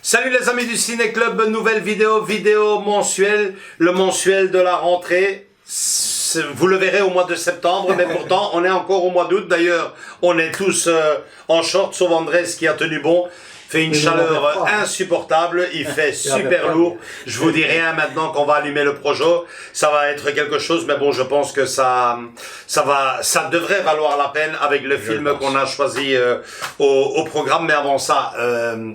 Salut les amis du Ciné Club, nouvelle vidéo mensuelle, le mensuel de la rentrée. Vous le verrez au mois de septembre, mais pourtant on est encore au mois d'août. D'ailleurs, on est tous en short, sauf Andrés qui a tenu bon. Fait une chaleur insupportable, il fait super lourd. Je vous dis rien maintenant qu'on va allumer le projo. Ça va être quelque chose, mais bon, je pense que ça devrait valoir la peine avec le film qu'on a choisi au programme. Mais avant ça,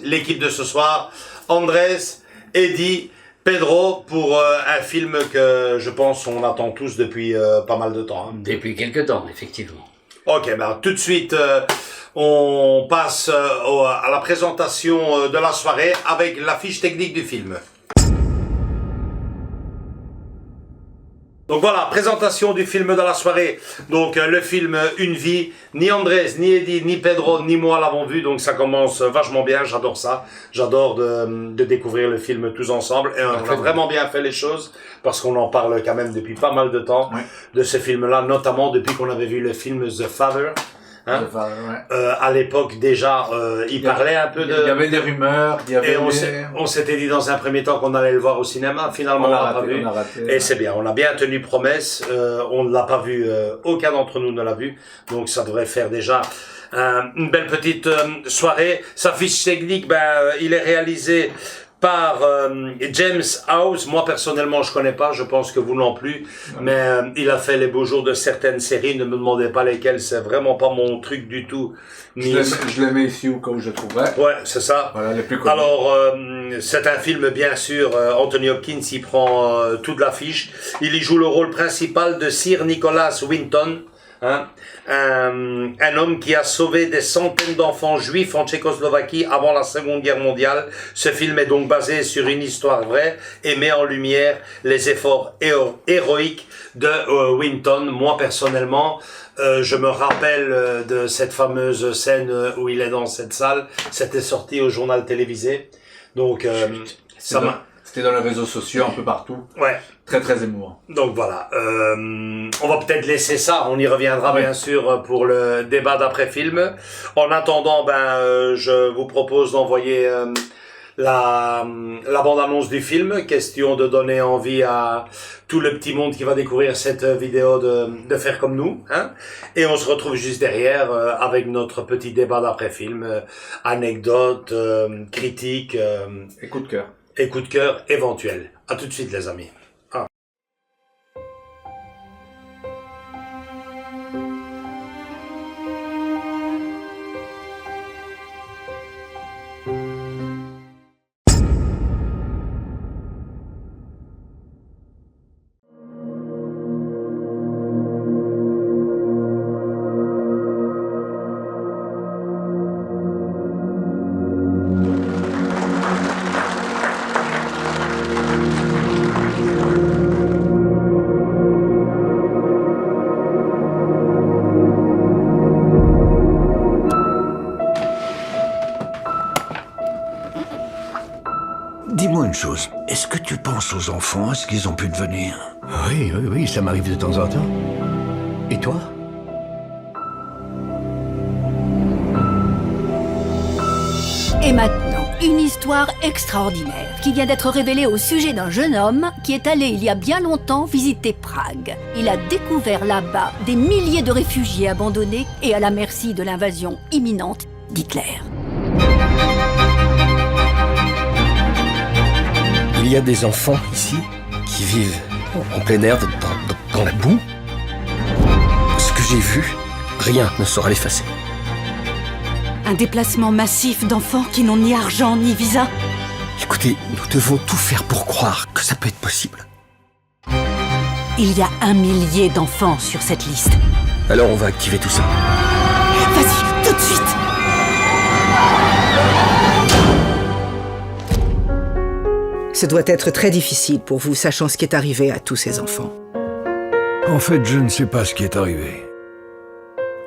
l'équipe de ce soir, Andrés, Eddie, Pedro, pour un film que je pense on attend tous depuis pas mal de temps. Hein. Depuis quelques temps, effectivement. Ok, ben tout de suite, on passe à la présentation de la soirée avec la fiche technique du film. Donc voilà, présentation du film de la soirée. Donc le film Une vie, ni Andrés, ni Eddie, ni Pedro, ni moi l'avons vu. Donc ça commence vachement bien, j'adore ça. J'adore de découvrir le film tous ensemble. Et on a vraiment bien fait les choses parce qu'on en parle quand même depuis pas mal de temps de ce film-là, notamment depuis qu'on avait vu le film The Father. Hein? À l'époque déjà, il parlait un peu de... Il y avait des rumeurs, et on s'était dit dans un premier temps qu'on allait le voir au cinéma, finalement on l'a pas vu, et c'est bien, on a bien tenu promesse, on ne l'a pas vu, aucun d'entre nous ne l'a vu, donc ça devrait faire déjà une belle petite soirée. Sa fiche technique, il est réalisé par James House. Moi personnellement je connais pas, je pense que vous non plus, mais il a fait les beaux jours de certaines séries, ne me demandez pas lesquelles, c'est vraiment pas mon truc du tout. Je les mets ici au cas où je les trouverais. Ouais, c'est ça. Voilà, les plus connus. Alors c'est un film bien sûr, Anthony Hopkins y prend toute l'affiche, il y joue le rôle principal de Sir Nicholas Winton. Hein? Un homme qui a sauvé des centaines d'enfants juifs en Tchécoslovaquie avant la Seconde Guerre mondiale. Ce film est donc basé sur une histoire vraie et met en lumière les efforts héroïques de Winton. Moi personnellement, je me rappelle de cette fameuse scène où il est dans cette salle. C'était sorti au journal télévisé. Donc ça m'a... C'était dans les réseaux sociaux, un peu partout. Ouais. Très très émouvant. Donc voilà, on va peut-être laisser ça, on y reviendra bien sûr pour le débat d'après-film. En attendant, je vous propose d'envoyer la bande-annonce du film, question de donner envie à tout le petit monde qui va découvrir cette vidéo de faire comme nous. Hein. Et on se retrouve juste derrière avec notre petit débat d'après-film, anecdotes, critiques. Et coup de cœur. Et coup de cœur éventuel. À tout de suite les amis. Dis-moi une chose, est-ce que tu penses aux enfants, à ce qu'ils ont pu devenir? Oui, ça m'arrive de temps en temps. Et toi? Et maintenant, une histoire extraordinaire qui vient d'être révélée au sujet d'un jeune homme qui est allé il y a bien longtemps visiter Prague. Il a découvert là-bas des milliers de réfugiés abandonnés et à la merci de l'invasion imminente d'Hitler. Il y a des enfants ici qui vivent en plein air, dans la boue. Ce que j'ai vu, rien ne saura l'effacer. Un déplacement massif d'enfants qui n'ont ni argent ni visa. Écoutez, nous devons tout faire pour croire que ça peut être possible. Il y a 1 millier d'enfants sur cette liste. Alors on va activer tout ça. Vas-y, tout de suite. Ce doit être très difficile pour vous, sachant ce qui est arrivé à tous ces enfants. En fait, je ne sais pas ce qui est arrivé.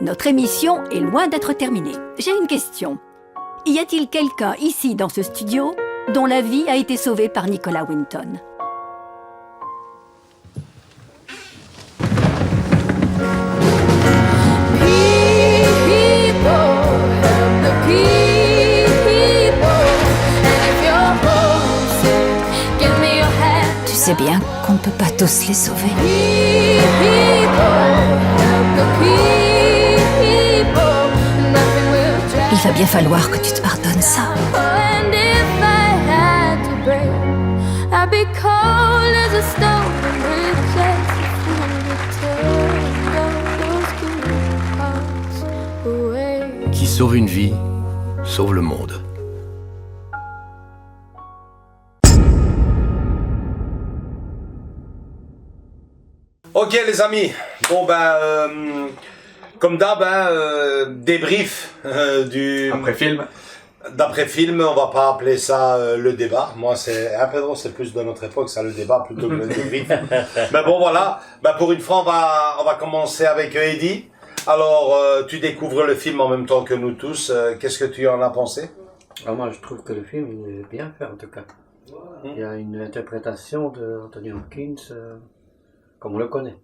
Notre émission est loin d'être terminée. J'ai une question. Y a-t-il quelqu'un ici dans ce studio dont la vie a été sauvée par Nicolas Winton? Tu sais bien qu'on ne peut pas tous les sauver. Il va bien falloir que tu te pardonnes ça. Qui sauve une vie, sauve le monde. Ok les amis, bon comme d'hab, débrief du Après-film. d'après-film, on va pas appeler ça le débat. Moi c'est un peu drôle, c'est plus de notre époque ça le débat plutôt que le débrief. Mais bon voilà, pour une fois on va commencer avec Eddie. Alors tu découvres le film en même temps que nous tous, qu'est-ce que tu en as pensé? Alors moi je trouve que le film il est bien fait en tout cas. Il y a une interprétation d'Anthony Hopkins comme on le connaît.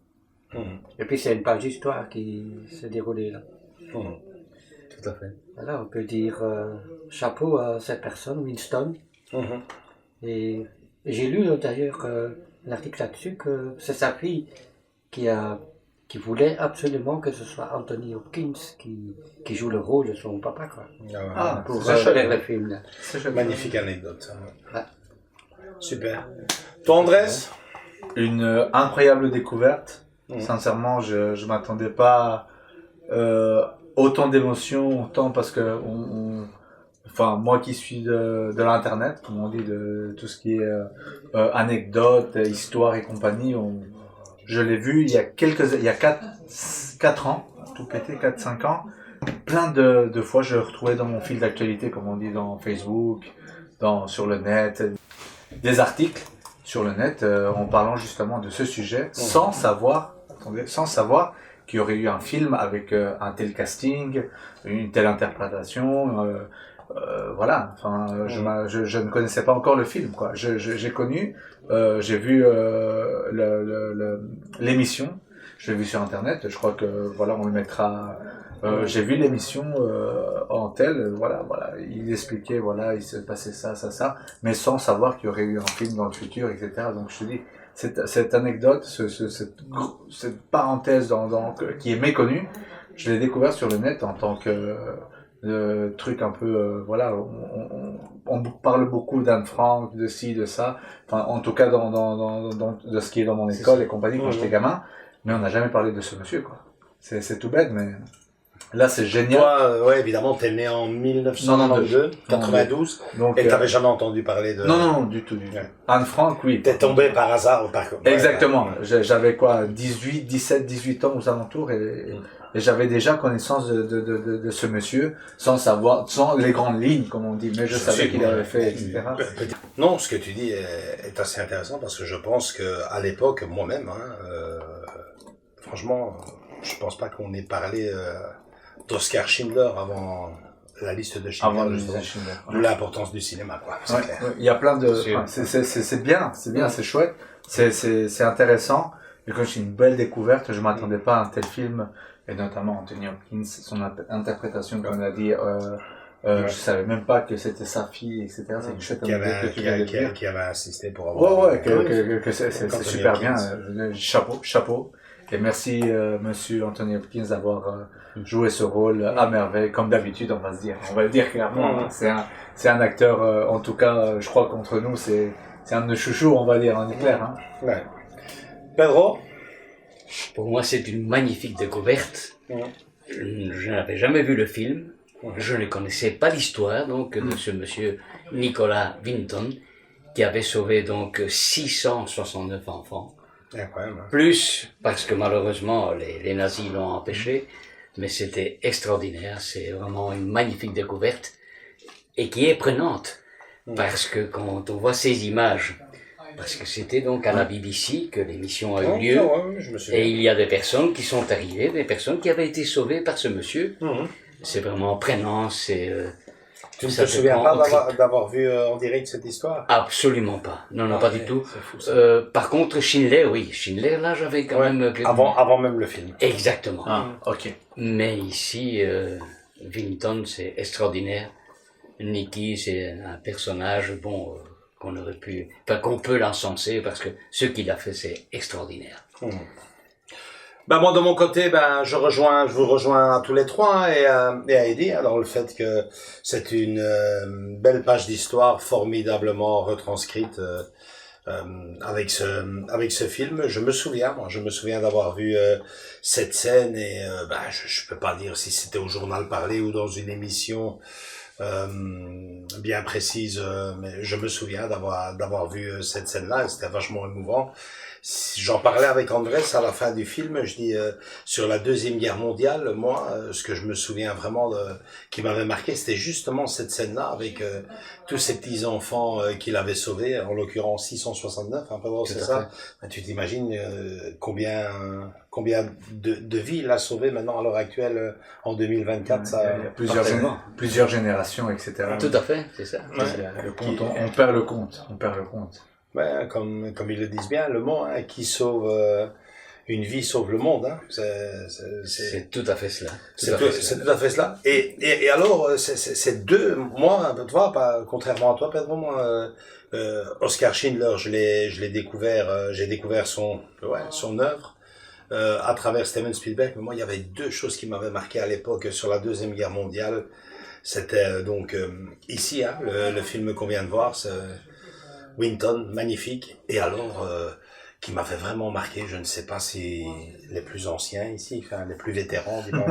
Et puis c'est une page d'histoire qui s'est déroulée là. Tout à fait. Voilà, on peut dire chapeau à cette personne, Winston. Et j'ai lu d'ailleurs un article là-dessus que c'est sa fille qui voulait absolument que ce soit Anthony Hopkins qui joue le rôle de son papa quoi. Pour faire le film là. Magnifique anecdote. Ça. Ouais. Super. Toi Andrés? Une incroyable découverte. Sincèrement, je m'attendais pas autant d'émotions, autant parce que enfin moi qui suis de l'internet, comme on dit, de tout ce qui est anecdotes, histoire et compagnie, je l'ai vu il y a 4 ans, tout pété, 4-5 ans. Plein de fois, je le retrouvais dans mon fil d'actualité, comme on dit, dans Facebook, sur le net, des articles sur le net en parlant justement de ce sujet, sans savoir qu'il y aurait eu un film avec un tel casting, une telle interprétation. Voilà, enfin, je ne connaissais pas encore le film, quoi. J'ai connu, j'ai vu l'émission, je l'ai vu sur internet. Je crois que voilà, on le mettra. J'ai vu l'émission en tel, voilà, il expliquait, voilà, il s'est passé ça, mais sans savoir qu'il y aurait eu un film dans le futur, etc. Donc je te dis, cette anecdote, cette parenthèse qui est méconnue, je l'ai découvert sur le net en tant que truc un peu, voilà, on parle beaucoup d'Anne Frank, de ci, de ça, enfin, en tout cas de ce qui est dans mon école et compagnie quand j'étais gamin, mais on n'a jamais parlé de ce monsieur, quoi. C'est tout bête, mais là c'est génial. Toi, ouais, évidemment, t'es né en 1992, 92, donc, et t'avais jamais entendu parler de... Non, du tout. Ouais. Anne Frank, oui. T'es tombé par hasard au parcours. Exactement. J'avais quoi, 18 ans aux alentours, et j'avais déjà connaissance de ce monsieur, sans les grandes lignes, comme on dit, mais je savais qu'il avait fait, etc. Non, ce que tu dis est assez intéressant, parce que je pense que à l'époque, moi-même, franchement, je pense pas qu'on ait parlé d'Oscar Schindler avant la liste de Schindler. Avant la liste de Schindler. D'où l'importance du cinéma, quoi. C'est clair. Il y a plein de... C'est bien, c'est chouette, c'est intéressant. Et quand c'est une belle découverte, je m'attendais pas à un tel film, et notamment Anthony Hopkins, son interprétation, comme on a dit, je savais même pas que c'était sa fille, etc. C'est une chouette anecdote que tu viens de dire. Qui avait insisté pour avoir... Ouais, que c'est super bien. Chapeau. Et merci, monsieur Anthony Hopkins, d'avoir joué ce rôle à merveille, comme d'habitude, on va le dire clairement. C'est un acteur, en tout cas, je crois qu'entre nous, c'est un de nos chouchous, on va dire, on est clair. Hein. Ouais. Pedro? Pour moi, c'est une magnifique découverte. Je n'avais jamais vu le film. Je ne connaissais pas l'histoire, donc, de ce monsieur Nicolas Winton, qui avait sauvé, donc, 669 enfants. Incroyable. Hein. Plus, parce que malheureusement, les nazis l'ont empêché, mais c'était extraordinaire. C'est vraiment une magnifique découverte et qui est prenante. Parce que quand on voit ces images, parce que c'était donc à la BBC que l'émission a eu lieu, et il y a des personnes qui sont arrivées, des personnes qui avaient été sauvées par ce monsieur. C'est vraiment prenant, c'est... Tu ne te souviens pas d'avoir vu en direct cette histoire? Absolument pas. Non, pas du tout. Fou, ça. Par contre, Schindler, oui. Schindler, là, j'avais quand même... Avant même le film. Exactement. Ok. Mais ici, Vinton, c'est extraordinaire. Nicky, c'est un personnage, bon, qu'on aurait pu... Enfin, qu'on peut l'encenser, parce que ce qu'il a fait, c'est extraordinaire. Ben moi de mon côté, je vous rejoins à tous les trois et à Eddie dans le fait que c'est une belle page d'histoire formidablement retranscrite avec ce film. Je me souviens d'avoir vu cette scène et je peux pas dire si c'était au journal parlé ou dans une émission bien précise, mais je me souviens d'avoir vu cette scène-là et c'était vachement émouvant. J'en parlais avec Andrés à la fin du film, je dis sur la Deuxième Guerre mondiale, moi, ce que je me souviens vraiment qui m'avait marqué, c'était justement cette scène-là avec tous ces petits-enfants qu'il avait sauvés, en l'occurrence 669, un peu c'est ça. Tu t'imagines combien de vies il a sauvé maintenant à l'heure actuelle en 2024, ça... Il y a plusieurs générations, etc. Tout à fait, c'est ça. Le compte, on perd le compte, Ouais, comme ils le disent bien, le mot qui sauve une vie sauve le monde. Hein. C'est tout à fait cela. C'est tout à fait cela. Et alors, c'est deux. Moi, tu vois, contrairement à toi, Pedro, moi, Oscar Schindler, je l'ai découvert. J'ai découvert son œuvre à travers Steven Spielberg. Mais moi, il y avait deux choses qui m'avaient marqué à l'époque sur la Deuxième Guerre mondiale. C'était donc ici, hein, le film qu'on vient de voir. Winton, magnifique, et alors qui m'avait vraiment marqué, je ne sais pas si les plus anciens ici, enfin les plus vétérans, disons,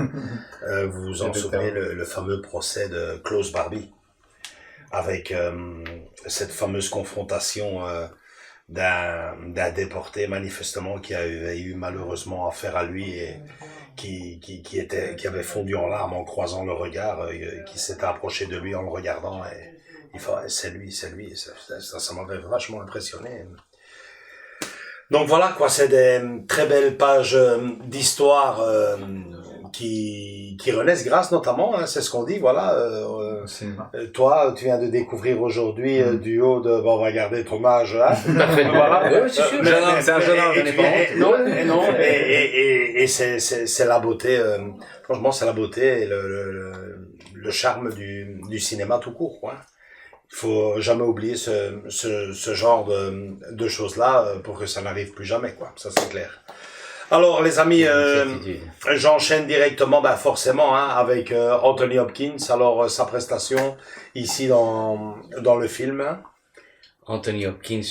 vous vous en souvenez, le fameux procès de Klaus Barbie, avec cette fameuse confrontation d'un déporté manifestement qui avait eu malheureusement affaire à lui et qui avait fondu en larmes en croisant le regard, qui s'était approché de lui en le regardant et il faut, c'est lui, ça m'avait vachement impressionné. Donc voilà quoi, c'est des très belles pages d'histoire qui renaissent grâce notamment, hein, c'est ce qu'on dit, voilà. Toi, tu viens de découvrir aujourd'hui du haut de, on va garder ton âge, hein. Voilà. Oui, c'est sûr. C'est un jeune homme, je n'ai pas honte. Et c'est la beauté, franchement, c'est la beauté et le charme du cinéma tout court, quoi. Il faut jamais oublier ce genre de choses-là pour que ça n'arrive plus jamais, quoi. Ça, c'est clair. Alors, les amis, j'enchaîne directement, forcément, hein, avec Anthony Hopkins. Alors, sa prestation ici dans le film. Anthony Hopkins,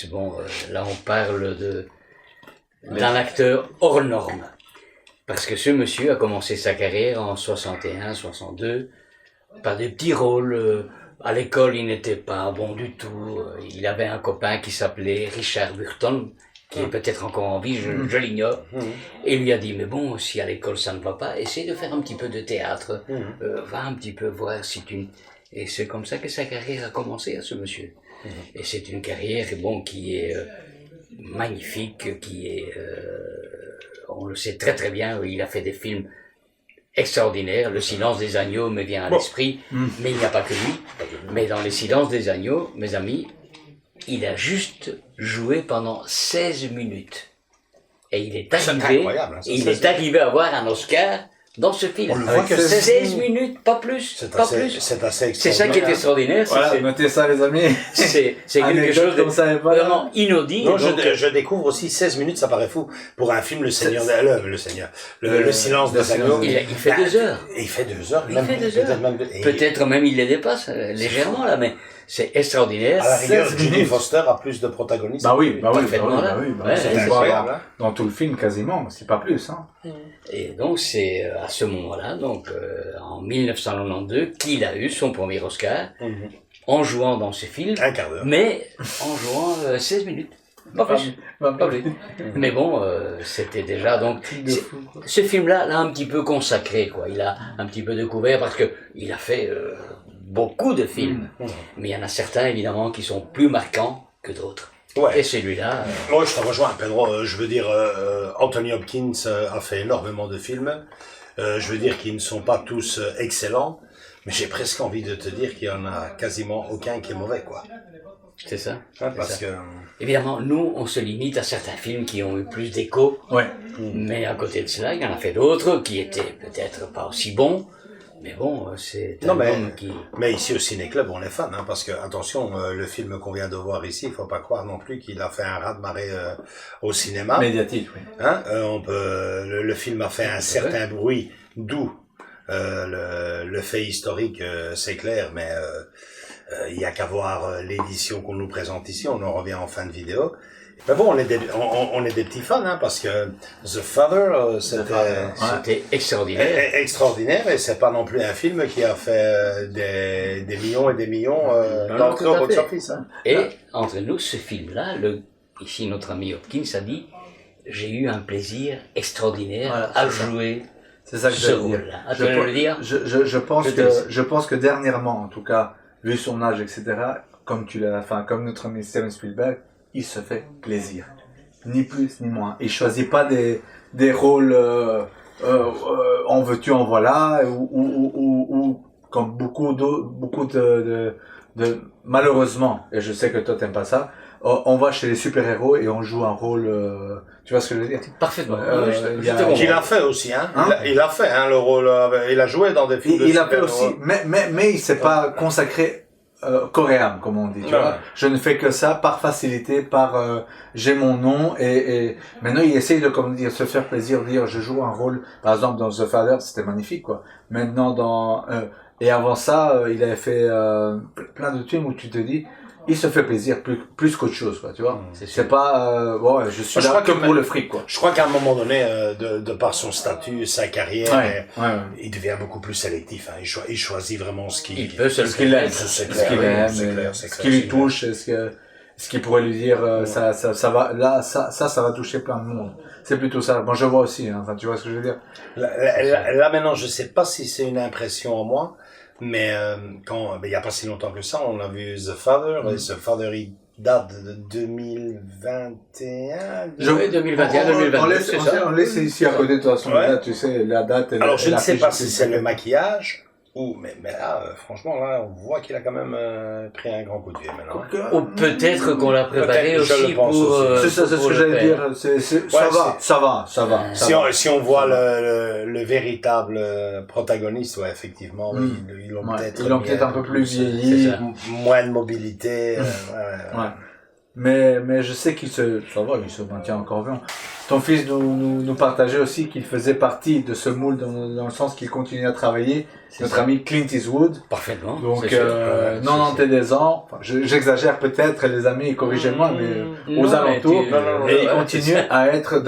là, on parle d'un acteur hors norme. Parce que ce monsieur a commencé sa carrière en 61, 62, par des petits rôles. À l'école, il n'était pas bon du tout. Il avait un copain qui s'appelait Richard Burton, qui est peut-être encore en vie, je l'ignore. Et il lui a dit, mais bon, si à l'école ça ne va pas, essaye de faire un petit peu de théâtre. Va un petit peu voir si tu... Et c'est comme ça que sa carrière a commencé à ce monsieur. Et c'est une carrière, qui est magnifique, qui est... on le sait très très bien, il a fait des films extraordinaire. Le silence des agneaux me vient à l'esprit, mais il n'y a pas que lui. Mais dans les silences des agneaux, mes amis, il a juste joué pendant 16 minutes. Et il est arrivé à avoir un Oscar dans ce film. On le voit que 16 minutes, pas plus. C'est assez extraordinaire. C'est ça qui est extraordinaire. Voilà, notez ça, les amis. C'est quelque chose de vraiment inaudit. Non, je découvre aussi 16 minutes, ça paraît fou. Pour un film, le silence des agneaux. Il fait 2 heures. Et il fait 2 heures. Peut-être même il les dépasse légèrement, là, mais c'est extraordinaire. À la rigueur, Judy Foster a plus de protagonistes. Oui. C'est incroyable, hein. Dans tout le film, quasiment, c'est pas plus, hein. Et donc, c'est à ce moment-là, en 1992, qu'il a eu son premier Oscar, en jouant dans ce film. Un quart d'heure. Mais en jouant 16 minutes. Pas plus. Pas plus. Mais bon, c'était déjà donc ce film-là l'a un petit peu consacré, quoi. Il a un petit peu découvert parce que il a fait beaucoup de films, mais il y en a certains évidemment qui sont plus marquants que d'autres. Ouais. Et celui-là. Moi, je te rejoins, Pedro. Je veux dire, Anthony Hopkins a fait énormément de films. Je veux dire qu'ils ne sont pas tous excellents, mais j'ai presque envie de te dire qu'il y en a quasiment aucun qui est mauvais, quoi. C'est ça. Parce que évidemment, nous, on se limite à certains films qui ont eu plus d'écho. Ouais. Mais à côté de cela, il y en a fait d'autres qui étaient peut-être pas aussi bons. Mais bon, c'est un homme qui... Mais ici au Ciné-Club, on est fan, hein, parce que, attention, le film qu'on vient de voir ici, il faut pas croire non plus qu'il a fait un raz-de-marée au cinéma. Médiatique, oui. Hein, le film a fait un certain bruit, d'où le fait historique, c'est clair, mais il y a qu'à voir l'édition qu'on nous présente ici, on en revient en fin de vidéo. Mais bon, on est des petits fans, hein, parce que The Father, c'était extraordinaire. Extraordinaire, et c'est pas non plus un film qui a fait des millions et des millions d'entrées au box-office. Hein. Et entre nous, ce film-là, ici notre ami Hopkins a dit, j'ai eu un plaisir extraordinaire à jouer. C'est ça que ce rôle-là. Je pense que dernièrement, en tout cas, vu son âge, etc., comme notre ami Steven Spielberg, il se fait plaisir, ni plus ni moins. Il choisit pas des rôles en veux-tu en voilà, ou comme beaucoup de malheureusement, et je sais que toi t'aimes pas ça, on va chez les super-héros et on joue un rôle, tu vois ce que je veux dire? Parfaitement. Il a fait aussi, hein. Il a fait, hein, le rôle, il a joué dans des films. Il a fait aussi, mais il s'est pas consacré coréen, comme on dit, tu vois. Je ne fais que ça par facilité, j'ai mon nom, et maintenant il essaye de, comme dire, se faire plaisir, dire je joue un rôle, par exemple dans The Father, c'était magnifique, quoi. Maintenant et avant ça, il avait fait plein de films où tu te dis, il se fait plaisir plus qu'autre chose, quoi, tu vois. C'est pas je suis là que pour le fric, quoi. Je crois qu'à un moment donné, de par son statut, sa carrière, il devient beaucoup plus sélectif, hein. Il choisit vraiment ce qu'il aime, ce qu'il aime, ce qui lui touche, ce qui pourrait lui dire ça va là, ça va toucher plein de monde. C'est plutôt ça. Moi je vois aussi, hein. Enfin, tu vois ce que je veux dire. Là maintenant, je sais pas si c'est une impression en moi, mais il y a pas si longtemps que ça, on a vu The Father, et The Father il date de 2021. 2021, c'est ça. On laisse ici à côté de toute façon, là, tu sais, la date. Alors je ne sais pas si c'est le maquillage, mais là, franchement, là, on voit qu'il a quand même pris un grand coup de vieux maintenant. Ou peut-être qu'on l'a préparé aussi pour... c'est ça, c'est ce que j'allais dire. Ça va. Si on voit le véritable protagoniste, ouais, effectivement, ils l'ont peut-être un peu plus vieilli. Moins de mobilité. Mais je sais qu'il se maintient encore vivant. Ton fils nous partageait aussi qu'il faisait partie de ce moule dans le sens qu'il continue à travailler. Notre ami Clint Eastwood. Parfaitement. Donc, 91 ans. Enfin, j'exagère peut-être, les amis, corrigez-moi, mais aux alentours. Et il continue à être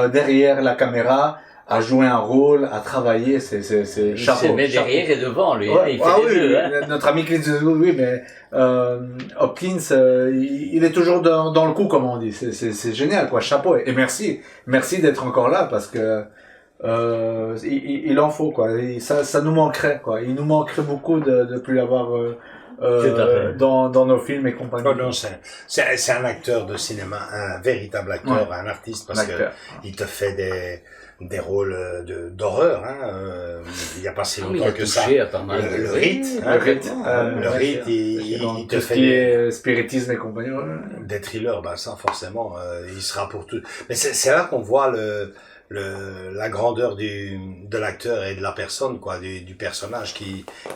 derrière la caméra, à jouer un rôle, à travailler, c'est chapeau. Il se met derrière et devant, lui. Il fait les deux, hein. Notre ami Clint Eastwood, oui, mais Hopkins, il est toujours dans le coup, comme on dit. C'est génial, quoi. Chapeau. Et merci d'être encore là, parce que il en faut, quoi. Et ça nous manquerait, quoi. Il nous manquerait beaucoup de plus l'avoir dans nos films et compagnie. Non, c'est un acteur de cinéma, un véritable acteur, un artiste, parce que il te fait des rôles d'horreur, hein. Il y a pas si longtemps que ça. Le rite, il te fait des spiritisme et compagnie. Des thrillers, ça forcément, il sera pour tout. Mais c'est là qu'on voit la grandeur de l'acteur et de la personne, quoi, du personnage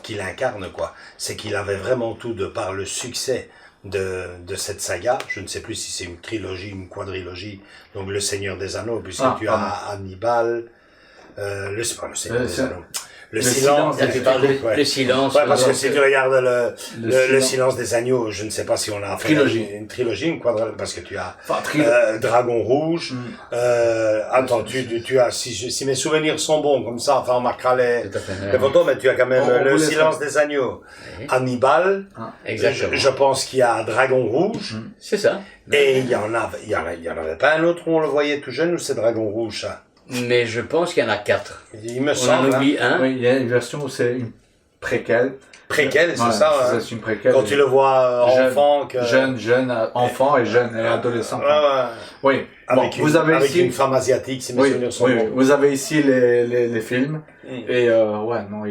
qu'il incarne, quoi. C'est qu'il avait vraiment tout de par le succès de cette saga. Je ne sais plus si c'est une trilogie, une quadrilogie, donc Le Seigneur des Anneaux, puisque tu as Hannibal, le Seigneur des Anneaux, Le silence. Là, tu parles ouais. le silence. Ouais, parce que donc, si tu regardes le silence. silence des agneaux, je ne sais pas si on a fait une trilogie, parce que tu as Dragon Rouge. Attends, tu as si mes souvenirs sont bons comme ça, enfin on marquera les photos, mais tu as quand même le silence des agneaux. Oui. Hannibal. Exactement. Je pense qu'il y a Dragon Rouge. C'est ça. Et il y en avait pas un autre où on le voyait tout jeune ou c'est Dragon Rouge ça? Mais je pense qu'il y en a 4. Il me semble. On en oublie un. Oui, il y a une version où c'est une préquelle. Préquelle, c'est ça. Hein. C'est une préquelle. Quand tu le vois enfant, jeune, enfant et jeune et adolescent. Oui. Avec, bon, vous avez avec ici une femme asiatique, si mes souvenirs sont bons. Vous avez ici les films. Et ouais, non,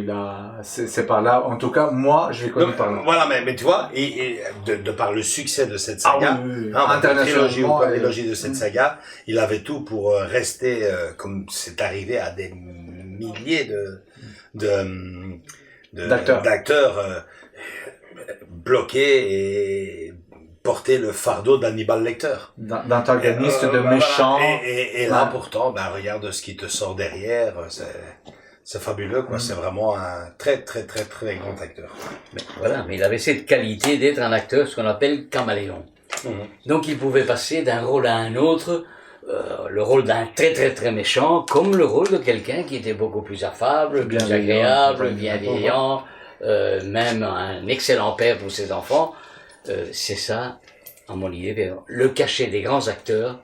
c'est par là. En tout cas, moi, je l'ai connu par là. Voilà, mais tu vois, de par le succès de cette saga, internationalement, trilogie de cette saga, il avait tout pour rester, comme c'est arrivé à des milliers d'acteurs bloqués et porter le fardeau d'Hannibal Lecter. D'antagoniste, de méchant. Et là, pourtant, regarde ce qui te sort derrière, c'est fabuleux, quoi. C'est vraiment un très, très, très, très grand acteur. Mais il avait cette qualité d'être un acteur, ce qu'on appelle caméléon. Donc il pouvait passer d'un rôle à un autre, le rôle d'un très, très, très méchant, comme le rôle de quelqu'un qui était beaucoup plus affable, plus agréable, bienveillant, même un excellent père pour ses enfants. C'est ça, à mon idée, le cachet des grands acteurs,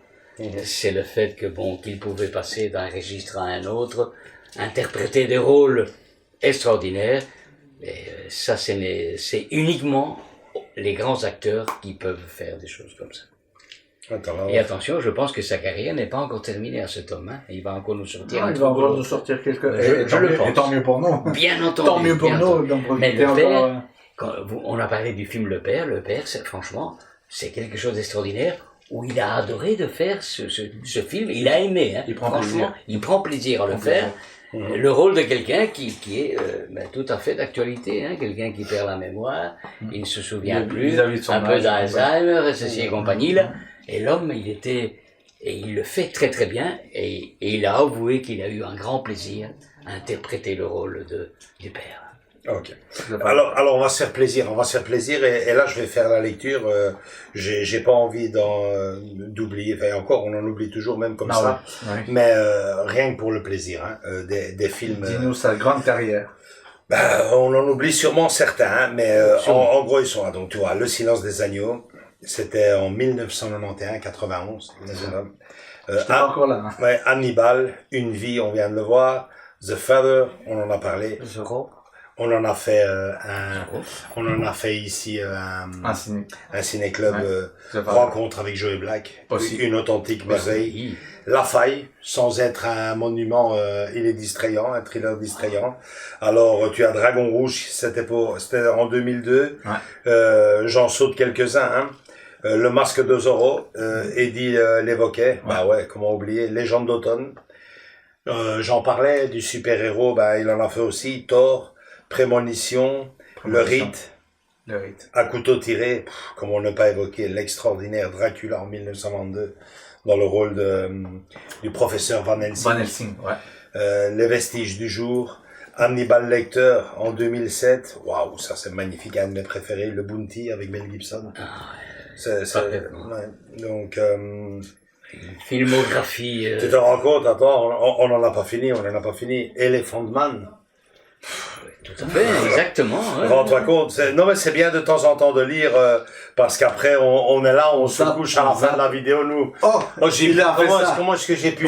c'est le fait que qu'ils pouvaient passer d'un registre à un autre, interpréter des rôles extraordinaires. Et ça, c'est uniquement les grands acteurs qui peuvent faire des choses comme ça. Et attention, je pense que sa carrière n'est pas encore terminée à cet homme. Hein. Il va encore nous sortir. Il va encore nous sortir quelques. Je le pense. Et tant mieux pour nous. Bien entendu. Tant mieux pour nous. Mais le père, on a parlé du film Le Père, franchement, c'est quelque chose d'extraordinaire, où il a adoré de faire ce film, il a aimé, hein. Il prend plaisir à le faire. Le rôle de quelqu'un qui est tout à fait d'actualité, hein. Quelqu'un qui perd la mémoire, il ne se souvient plus, un peu d'Alzheimer, ceci et compagnie, là. Et l'homme, il le fait très très bien, et il a avoué qu'il a eu un grand plaisir à interpréter le rôle du père. Ok. Alors on va se faire plaisir, et là je vais faire la lecture. J'ai pas envie d'oublier. Enfin encore, on en oublie toujours même comme ça. Oui. Mais rien que pour le plaisir, hein, des films. Dis-nous sa grande carrière. On en oublie sûrement certains, hein, mais en gros ils sont là. Donc tu vois, Le Silence des agneaux, c'était en 1991. Pas encore là. Hein. Ouais, Hannibal, Une vie, on vient de le voir. The Father, on en a parlé. On en a fait ici un ciné-club, Rencontre avec Joey Black, une authentique merveille. La Faille, sans être un monument, il est distrayant, un thriller distrayant. Alors tu as Dragon Rouge, c'était en 2002. J'en saute quelques-uns. Hein. Le Masque de Zorro, Eddie l'évoquait. Comment oublier, Légende d'automne. J'en parlais du super-héros, il en a fait aussi. Thor. Prémonition, Le Rite, à couteau tiré, comment ne pas évoquer l'extraordinaire Dracula en 1922 dans le rôle du professeur Van Helsing. Les Vestiges du jour, Hannibal Lecter en 2007, waouh, ça c'est magnifique, un de mes préférés, Le Bounty avec Mel Gibson. Donc filmographie. Tu te rends compte, attends, on n'en a pas fini, Elephant Man. Tout à fait, exactement. Rends-toi compte. Non, mais c'est bien de temps en temps de lire, parce qu'après, on est là, on se couche à la fin de la vidéo, nous. Comment est-ce que j'ai pu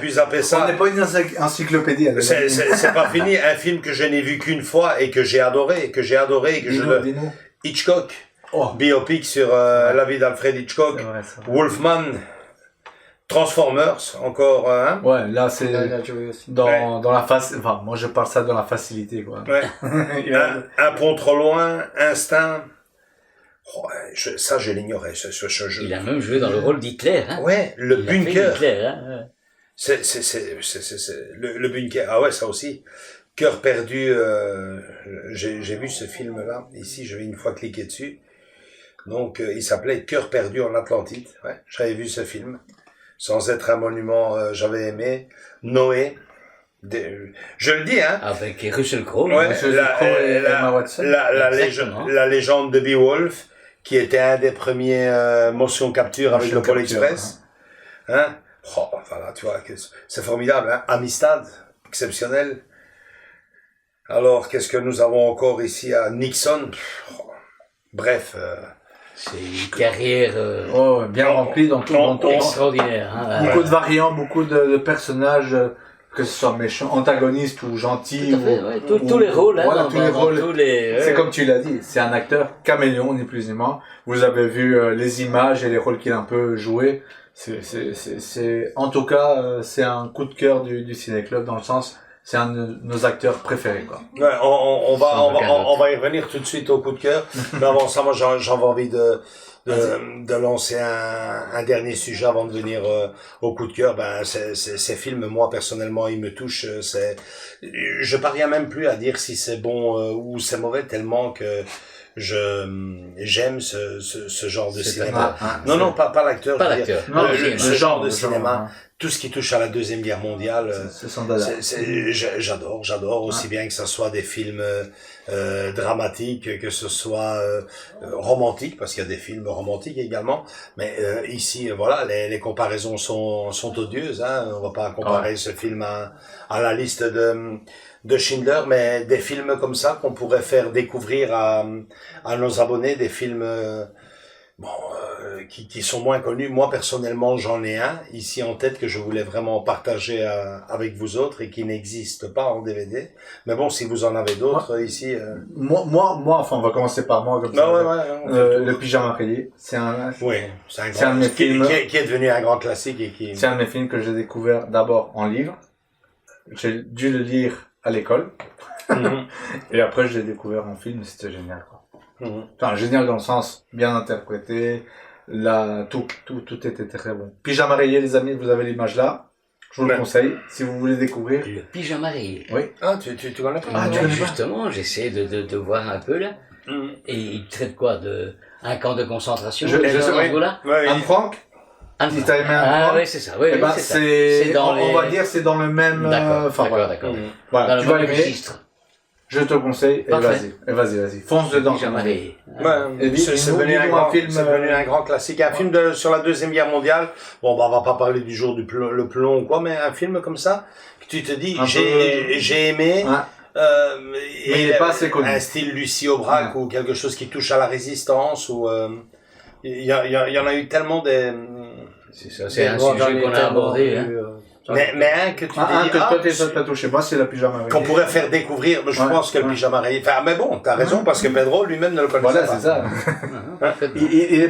zapper ça? On n'est pas une encyclopédie. C'est pas fini. Un film que je n'ai vu qu'une fois et que j'ai adoré, Hitchcock. Biopic sur la vie d'Alfred Hitchcock. Wolfman. Transformers, encore un. Ouais, là c'est dans la face. Enfin, moi je parle ça dans la facilité, quoi. Ouais. un pont trop loin, Instinct. Ça je l'ignorais. Il a même joué dans le rôle d'Hitler. Hein. Ouais, le bunker. Hitler, hein. Le bunker. Ah ouais, ça aussi. Cœur perdu. J'ai vu ce film-là. Ici, je vais une fois cliquer dessus. Donc, il s'appelait Cœur perdu en Atlantide. Ouais, j'avais vu ce film. Sans être un monument, j'avais aimé. Noé, Je le dis, hein. Avec Russell Crowe. Ouais, Russell Crowe et Emma Watson. La légende de Beowulf, qui était un des premiers motion capture avec le Pôle Express. Hein. Oh, voilà, tu vois, c'est formidable, hein. Amistad, exceptionnel. Alors, qu'est-ce que nous avons encore ici à Nixon? Bref. C'est une carrière bien remplie dans tout. Extraordinaire. Hein, beaucoup de variants, beaucoup de personnages, que ce soit méchants, antagonistes ou gentils. Tous les rôles. Hein, voilà, tous les rôles. C'est ouais. comme tu l'as dit, c'est un acteur caméléon, ni plus ni moins. Vous avez vu les images et les rôles qu'il a un peu joués. En tout cas, c'est un coup de cœur du Ciné-Club, dans le sens, c'est un de nos acteurs préférés, quoi. Ouais, on va y revenir tout de suite au coup de cœur. Mais avant ça, moi, j'avais envie de lancer un dernier sujet avant de venir au coup de cœur. Ben, ces films, moi, personnellement, ils me touchent. Je parviens même plus à dire si c'est bon ou c'est mauvais, tellement que j'aime ce genre de cinéma. Non, pas l'acteur. Pas l'acteur. Ce genre de cinéma. Tout ce qui touche à la Deuxième Guerre mondiale, j'adore aussi bien que ce soit des films dramatiques, que ce soit romantiques, parce qu'il y a des films romantiques également. Mais ici, voilà, les comparaisons sont odieuses. Hein. On va pas comparer ce film à la liste de Schindler, mais des films comme ça qu'on pourrait faire découvrir à nos abonnés, des films qui sont moins connus. Moi, personnellement, j'en ai un ici en tête que je voulais vraiment partager avec vous autres et qui n'existe pas en DVD. Mais bon, si vous en avez d'autres ici... Moi, enfin, on va commencer par moi, comme ça. Le Pyjama rayé, c'est un de mes films qui est devenu un grand classique et qui... C'est un de mes films que j'ai découvert d'abord en livre. J'ai dû le lire à l'école. Et après, je l'ai découvert en film, c'était génial, quoi. Enfin, génial dans le sens bien interprété, tout était très bon. Pyjama rayé, les amis, vous avez l'image là. Je vous le conseille, si vous voulez découvrir. Le Pyjama rayé. Oui. Ah, tu connais pas? Justement, j'essaie de voir un peu là. Et il traite quoi, un camp de concentration? Anne Frank. Si t'as aimé Anne Frank. Oui, c'est ça. Oui, ben, c'est dans on va dire, c'est dans le même. D'accord. Voilà, dans tu le vas même aimer. registre. Je te conseille, et vas-y, fonce dedans. C'est devenu un grand classique, un film sur la Deuxième Guerre mondiale. Bon, on va pas parler du jour le plomb ou quoi, mais un film comme ça, que tu te dis, j'ai aimé, mais il est pas assez connu. Un style Lucie Aubrac ou quelque chose qui touche à la résistance, ou il y en a eu tellement des... C'est ça, c'est un sujet qu'on a abordé, hein. Mais un que tu que t'as touché, moi c'est le Pyjama rayé. Qu'on pourrait faire découvrir, je pense que le Pyjama rayé. Enfin, mais bon, t'as raison, parce que Pedro lui-même ne le connaissait pas. Voilà, c'est ça. Il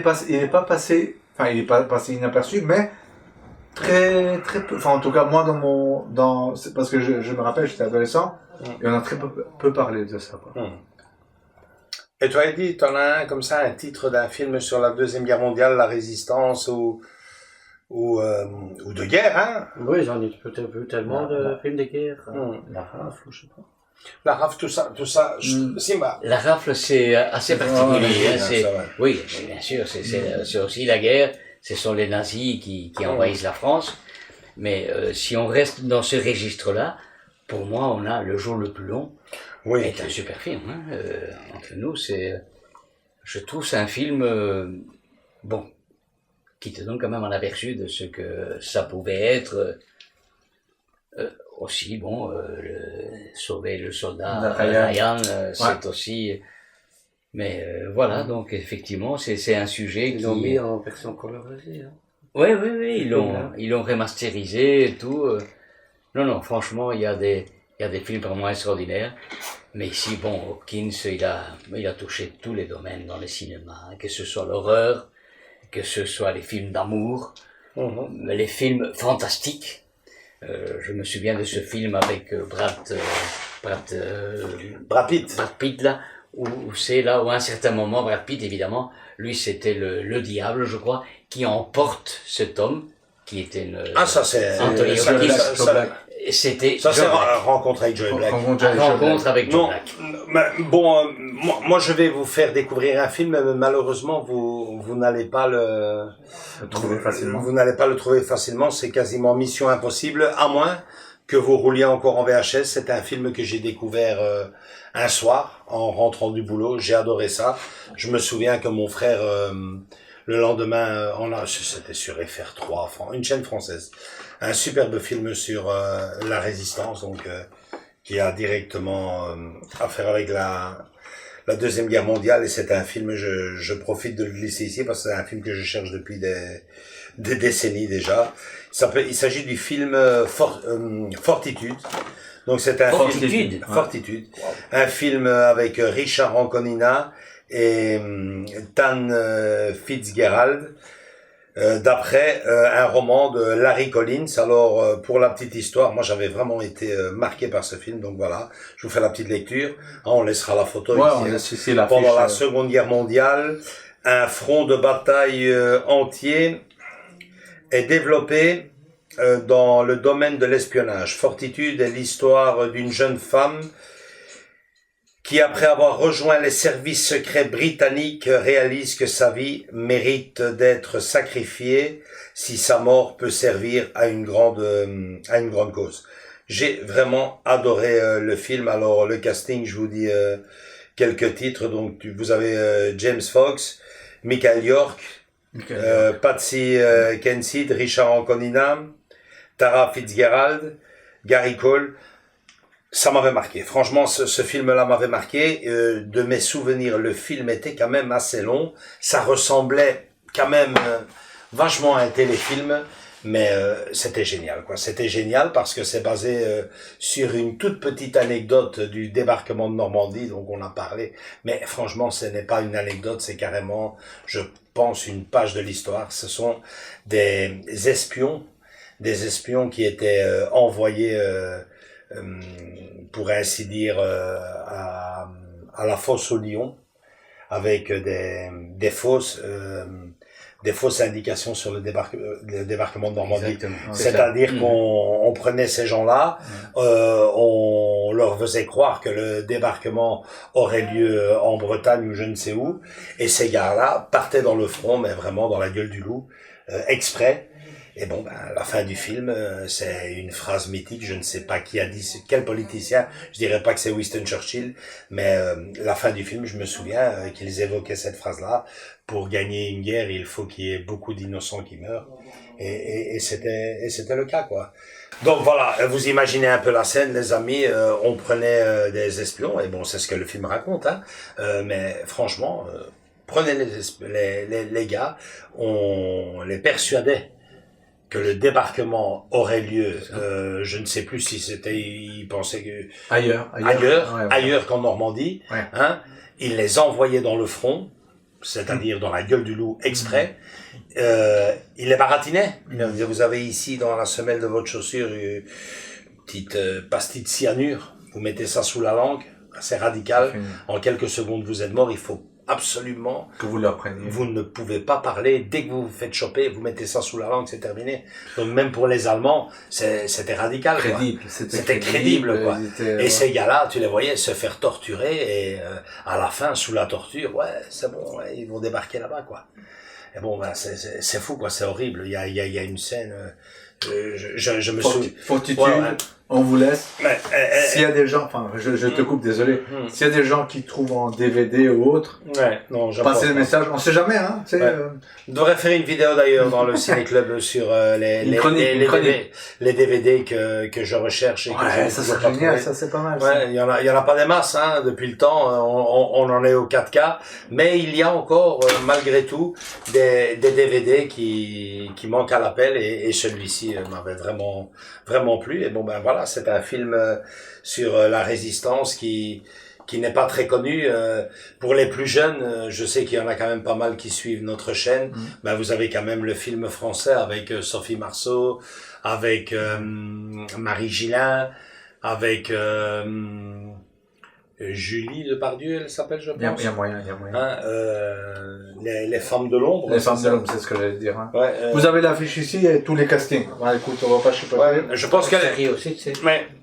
est pas passé inaperçu, mais très peu. Enfin, en tout cas, moi c'est parce que je me rappelle, j'étais adolescent, et on a très peu parlé de ça, quoi. Et toi, Eddie, t'en as un comme ça, un titre d'un film sur la Deuxième Guerre mondiale, la résistance ou de guerre, hein? Oui, j'en ai peut-être vu tellement de films de guerre. La Rafle, je sais pas. La Rafle, tout ça, Simba. La Rafle, c'est assez particulier. Oui, bien sûr, c'est aussi la guerre. Ce sont les nazis qui envahissent la France. Mais si on reste dans ce registre-là, pour moi, on a Le jour le plus long. Oui. C'est un super film. Hein. Entre nous, je trouve c'est un film qui te donne quand même un aperçu de ce que ça pouvait être. Aussi, sauver le soldat Ryan, c'est aussi... Mais voilà, donc effectivement, c'est un sujet Ils l'ont mis en version colorisée. Hein. Oui, ils l'ont remasterisé et tout. Non, franchement, il y a des films vraiment extraordinaires. Mais ici, Hopkins, il a touché tous les domaines dans le cinéma, hein, que ce soit l'horreur, que ce soit les films d'amour, les films fantastiques. Je me souviens de ce film avec Brad Pitt là, où c'est là où à un certain moment Brad Pitt, évidemment, lui c'était le diable, je crois, qui emporte cet homme qui était Anthony Hopkins. C'était Rencontre avec Joe Black. Rencontre avec Joe Black. Moi je vais vous faire découvrir un film, mais malheureusement vous n'allez pas le trouver facilement. Vous n'allez pas le trouver facilement, c'est quasiment mission impossible, à moins que vous rouliez encore en VHS. C'était un film que j'ai découvert un soir en rentrant du boulot. J'ai adoré ça. Je me souviens que mon frère, le lendemain, c'était sur FR3, une chaîne française. Un superbe film sur la résistance, donc qui a directement à faire avec la Deuxième Guerre mondiale, et c'est un film, je profite de le glisser ici parce que c'est un film que je cherche depuis des décennies déjà. Il s'agit du film Fortitude. Donc c'est un Fortitude. Fortitude. Un film avec Richard Anconina et Tan Fitzgerald, d'après un roman de Larry Collins. Alors pour la petite histoire, moi j'avais vraiment été marqué par ce film, donc voilà, je vous fais la petite lecture. On laissera la photo ici. Pendant la Seconde Guerre mondiale, un front de bataille entier est développé dans le domaine de l'espionnage. Fortitude est l'histoire d'une jeune femme qui, après avoir rejoint les services secrets britanniques, réalise que sa vie mérite d'être sacrifiée si sa mort peut servir à une grande cause. J'ai vraiment adoré le film. Alors le casting, je vous dis quelques titres. Donc vous avez James Fox, Michael York, Patsy Kensit, Richard Anconina, Tara Fitzgerald, Gary Cole. Ça m'avait marqué. Franchement, ce film-là m'avait marqué. De mes souvenirs, le film était quand même assez long. Ça ressemblait quand même vachement à un téléfilm, mais c'était génial, quoi. C'était génial parce que c'est basé sur une toute petite anecdote du débarquement de Normandie, donc on a parlé. Mais franchement, ce n'est pas une anecdote, c'est carrément, je pense, une page de l'histoire. Ce sont des espions qui étaient envoyés pour ainsi dire à la fosse au lion, avec des fausses indications sur le débarquement de Normandie. C'est-à-dire qu'on prenait ces gens-là, on leur faisait croire que le débarquement aurait lieu en Bretagne ou je ne sais où, et ces gars-là partaient dans le front, mais vraiment dans la gueule du loup, exprès. Et bon, la fin du film, c'est une phrase mythique, je ne sais pas qui a dit, quel politicien, je dirais pas que c'est Winston Churchill, mais la fin du film, je me souviens qu'ils évoquaient cette phrase-là: pour gagner une guerre, il faut qu'il y ait beaucoup d'innocents qui meurent, et c'était le cas, quoi. Donc voilà, vous imaginez un peu la scène, les amis, on prenait des espions, et bon, c'est ce que le film raconte, hein, mais franchement, prenez les gars, on les persuadait que le débarquement aurait lieu, je ne sais plus si c'était, ils pensaient que ailleurs qu'en Normandie, hein, ils les envoyaient dans le front, c'est-à-dire dans la gueule du loup exprès, ils les baratinaient. Ils disaient: vous avez ici dans la semelle de votre chaussure une petite pastille de cyanure, vous mettez ça sous la langue, c'est radical, en quelques secondes vous êtes mort, il faut absolument que vous l'appreniez. Vous ne pouvez pas parler. Dès que vous vous faites choper, vous mettez ça sous la langue, c'est terminé. Donc même pour les Allemands, c'était radical. Crédible. C'était crédible, quoi. Et ces gars-là, tu les voyais se faire torturer, et à la fin, sous la torture, c'est bon, ils vont débarquer là-bas, quoi. Et bon, c'est fou, quoi. C'est horrible. Il y a une scène. Je me souviens. Fortitude. On vous laisse. S'il y a des gens, enfin, je te coupe, désolé. S'il y a des gens qui trouvent en DVD ou autre, passez le message. On sait jamais, hein. On devrait faire une vidéo d'ailleurs dans le Ciné Club sur les DVD que je recherche et que ça serait génial, ça c'est pas mal. Il y en a pas des masses, hein. Depuis le temps, on en est au 4K, mais il y a encore malgré tout des DVD qui manquent à l'appel, et celui-ci m'avait vraiment plu. Et bon, voilà, c'est un film sur la résistance qui n'est pas très connu. Pour les plus jeunes, je sais qu'il y en a quand même pas mal qui suivent notre chaîne. Vous avez quand même le film français avec Sophie Marceau, avec Marie Gillin, avec Julie Depardieu, elle s'appelle, je pense. Il y a moyen. Hein, les femmes de l'ombre. Les femmes de l'ombre, c'est ce que j'allais dire. Hein. Vous avez l'affiche ici et tous les castings. Écoute, on va pas chipoter. Je pense qu'elle série aussi, tu sais.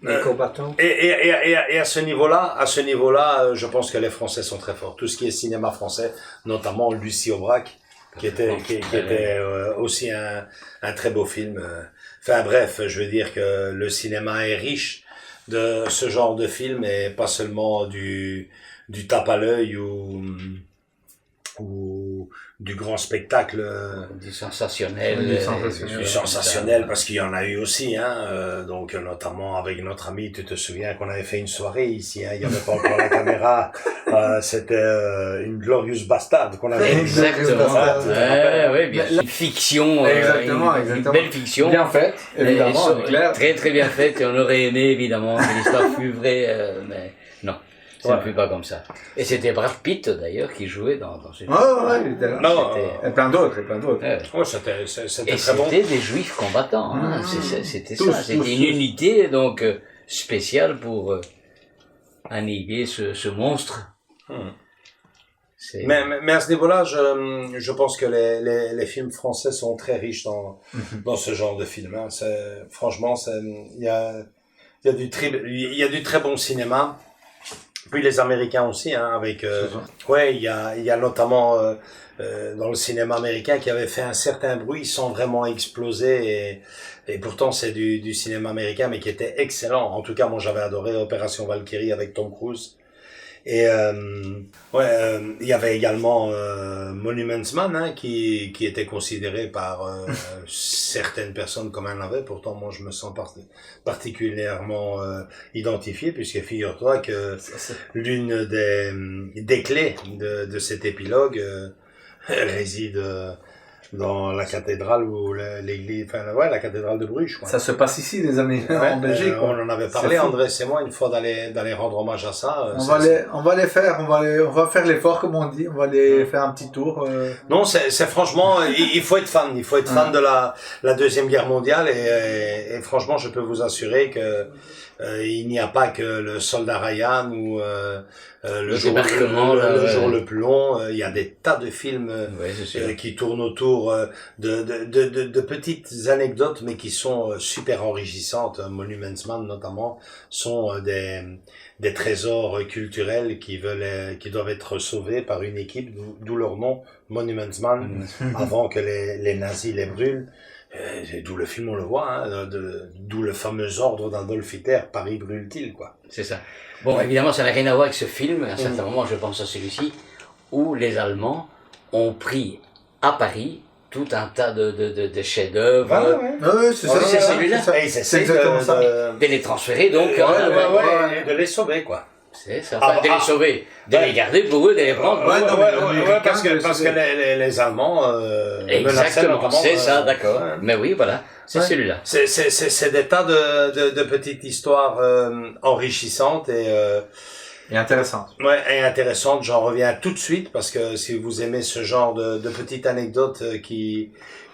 Les combattants. Et à ce niveau-là, je pense que les Français sont très forts. Tout ce qui est cinéma français, notamment Lucie Aubrac, qui était aussi un très beau film. Enfin bref, je veux dire que le cinéma est riche de ce genre de film et pas seulement du tape à l'œil ou du grand spectacle, Du sensationnel. du sensationnel, parce qu'il y en a eu aussi, hein, donc notamment avec notre ami, tu te souviens qu'on avait fait une soirée ici, hein, il n'y avait pas encore la caméra, c'était une Glorious Bastard qu'on avait. Exactement. Ouais, bien sûr. Une fiction, Exactement. une belle fiction. Bien faite, évidemment, c'est clair. Très très bien faite, et on aurait aimé évidemment que l'histoire fût vraie, mais non. Ça ne fut pas comme ça. Et c'était Brad Pitt d'ailleurs qui jouait dans ce film. Ouais, il était là. Non, Et plein d'autres. ouais, c'était Et très bon. c'était des juifs combattants, hein. C'était Tous, ça. C'était tous, une unité donc spéciale pour annihiler ce monstre. Mais à ce niveau-là, je pense que les films français sont très riches dans ce genre de film. Hein. Franchement, il y a du très bon cinéma. Puis les Américains aussi, hein, avec il y a notamment dans le cinéma américain qui avait fait un certain bruit sans vraiment exploser et pourtant c'est du cinéma américain mais qui était excellent. En tout cas, moi j'avais adoré Opération Valkyrie avec Tom Cruise. Et il y avait également Monuments Man, hein, qui était considéré par certaines personnes comme un navet. Pourtant, moi, je me sens particulièrement identifié, puisque figure-toi que l'une des clés de cet épilogue réside dans la cathédrale ou l'église, la cathédrale de Bruges, quoi. Ça se passe ici, les amis, en Belgique. On en avait parlé, André et moi, une fois d'aller rendre hommage à ça. On va faire l'effort, comme on dit. On va aller faire un petit tour. Non, c'est franchement, il faut être fan. Il faut être fan de la Deuxième Guerre mondiale et franchement, je peux vous assurer que il n'y a pas que le soldat Ryan ou le jour le plus long. Il y a des tas de films qui tournent autour de petites anecdotes, mais qui sont super enrichissantes. Monuments Man notamment sont des trésors culturels qui doivent être sauvés par une équipe, d'où leur nom Monuments Man, avant que les nazis les brûlent. D'où le film on le voit, hein, d'où le fameux ordre d'Adolf Hitler, Paris brûle-t-il, quoi. C'est ça. Bon, évidemment, ça n'a rien à voir avec ce film. À un certain moment, je pense à celui-ci, où les Allemands ont pris à Paris tout un tas de chefs-d'œuvre. C'est celui-là. C'est exactement ça. De les transférer, donc, et de les sauver, quoi. C'est ça, enfin, de les sauver, de les garder pour eux, de les prendre pour eux. Parce que les Allemands exactement, c'est ça, d'accord. Mais oui, voilà, c'est celui-là. C'est des tas de petites histoires enrichissantes Et intéressantes. Ouais, et intéressantes. J'en reviens tout de suite parce que si vous aimez ce genre de petites anecdotes qui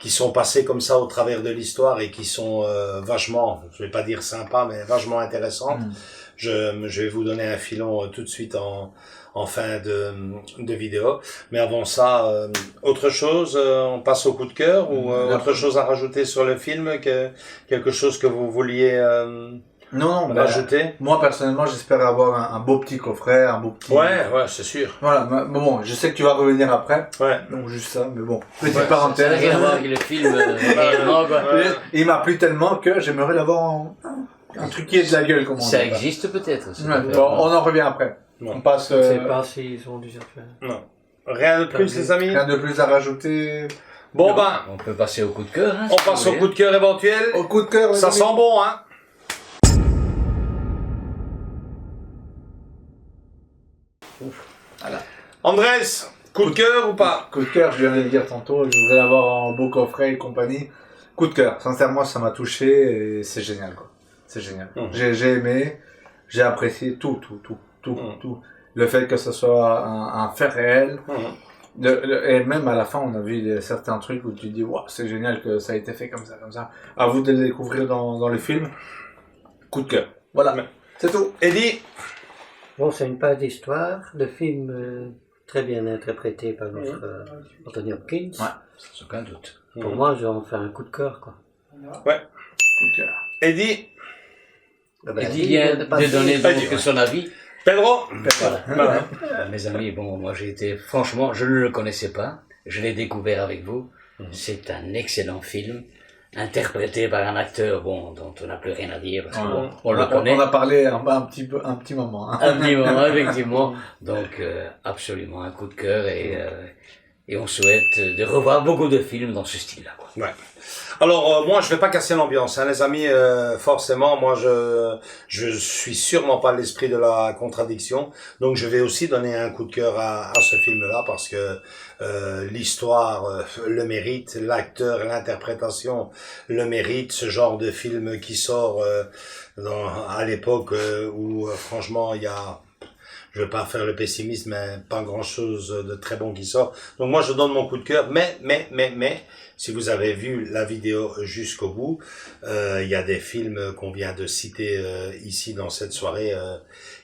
sont passées comme ça au travers de l'histoire et qui sont vachement, je vais pas dire sympas, mais vachement intéressantes. Je vais vous donner un filon tout de suite en fin de vidéo. Mais avant ça, autre chose, on passe au coup de cœur ou autre chose à rajouter sur le film, quelque chose que vous vouliez rajouter? Moi, personnellement, j'espère avoir un beau petit coffret, un beau petit... Ouais, c'est sûr. Voilà, mais bon, je sais que tu vas revenir après. Ouais. Donc juste ça, mais bon. Petite parenthèse. Ça n'a rien à voir avec le film, réellement, quoi. Il m'a plu tellement que j'aimerais l'avoir un truc qui est de la gueule, comme on dit. Ça existe peut-être. Bon, on en revient après. On passe... Je ne sais pas s'ils ont déjà fait. Non. Rien de plus, les amis? Rien de plus à rajouter. Bon, on peut passer au coup de cœur. Hein, on passe au coup de cœur éventuel. Au coup de cœur, ça sent bon, hein? Voilà. Andrés, coup de cœur ou pas? Coup de cœur, je viens de le dire tantôt, je voudrais l'avoir en beau coffret et compagnie. Coup de cœur, sincèrement, ça m'a touché et c'est génial, quoi. C'est génial. J'ai aimé, j'ai apprécié tout. Le fait que ce soit un fait réel. Et même à la fin, on a vu certains trucs où tu dis, waouh, c'est génial que ça a été fait comme ça. À vous de le découvrir dans le film. Coup de cœur. Voilà. C'est tout. Eddie? Bon, c'est une page d'histoire, de film très bien interprété par notre Anthony Hopkins. Ouais, sans aucun doute. Pour moi, j'en fais un coup de cœur, quoi. Ouais. Coup de cœur. Eddie? Eddie vient de donner donc son avis. Pedro? Voilà. Mes amis, bon, moi j'ai été, franchement, je ne le connaissais pas. Je l'ai découvert avec vous. C'est un excellent film. interprété par un acteur, bon, dont on n'a plus rien à dire, parce qu'on On le connaît. en a parlé un petit moment. Hein. Un petit moment, effectivement. Donc, absolument un coup de cœur et on souhaite de revoir beaucoup de films dans ce style-là, quoi. Ouais. Alors moi je vais pas casser l'ambiance, hein, les amis. Forcément, moi je suis sûrement pas l'esprit de la contradiction, donc je vais aussi donner un coup de cœur à ce film-là parce que l'histoire le mérite, l'acteur, l'interprétation le mérite. Ce genre de film qui sort à l'époque où franchement il y a, je veux pas faire le pessimiste, mais pas grand chose de très bon qui sort. Donc moi je donne mon coup de cœur, mais si vous avez vu la vidéo jusqu'au bout, il y a des films qu'on vient de citer ici dans cette soirée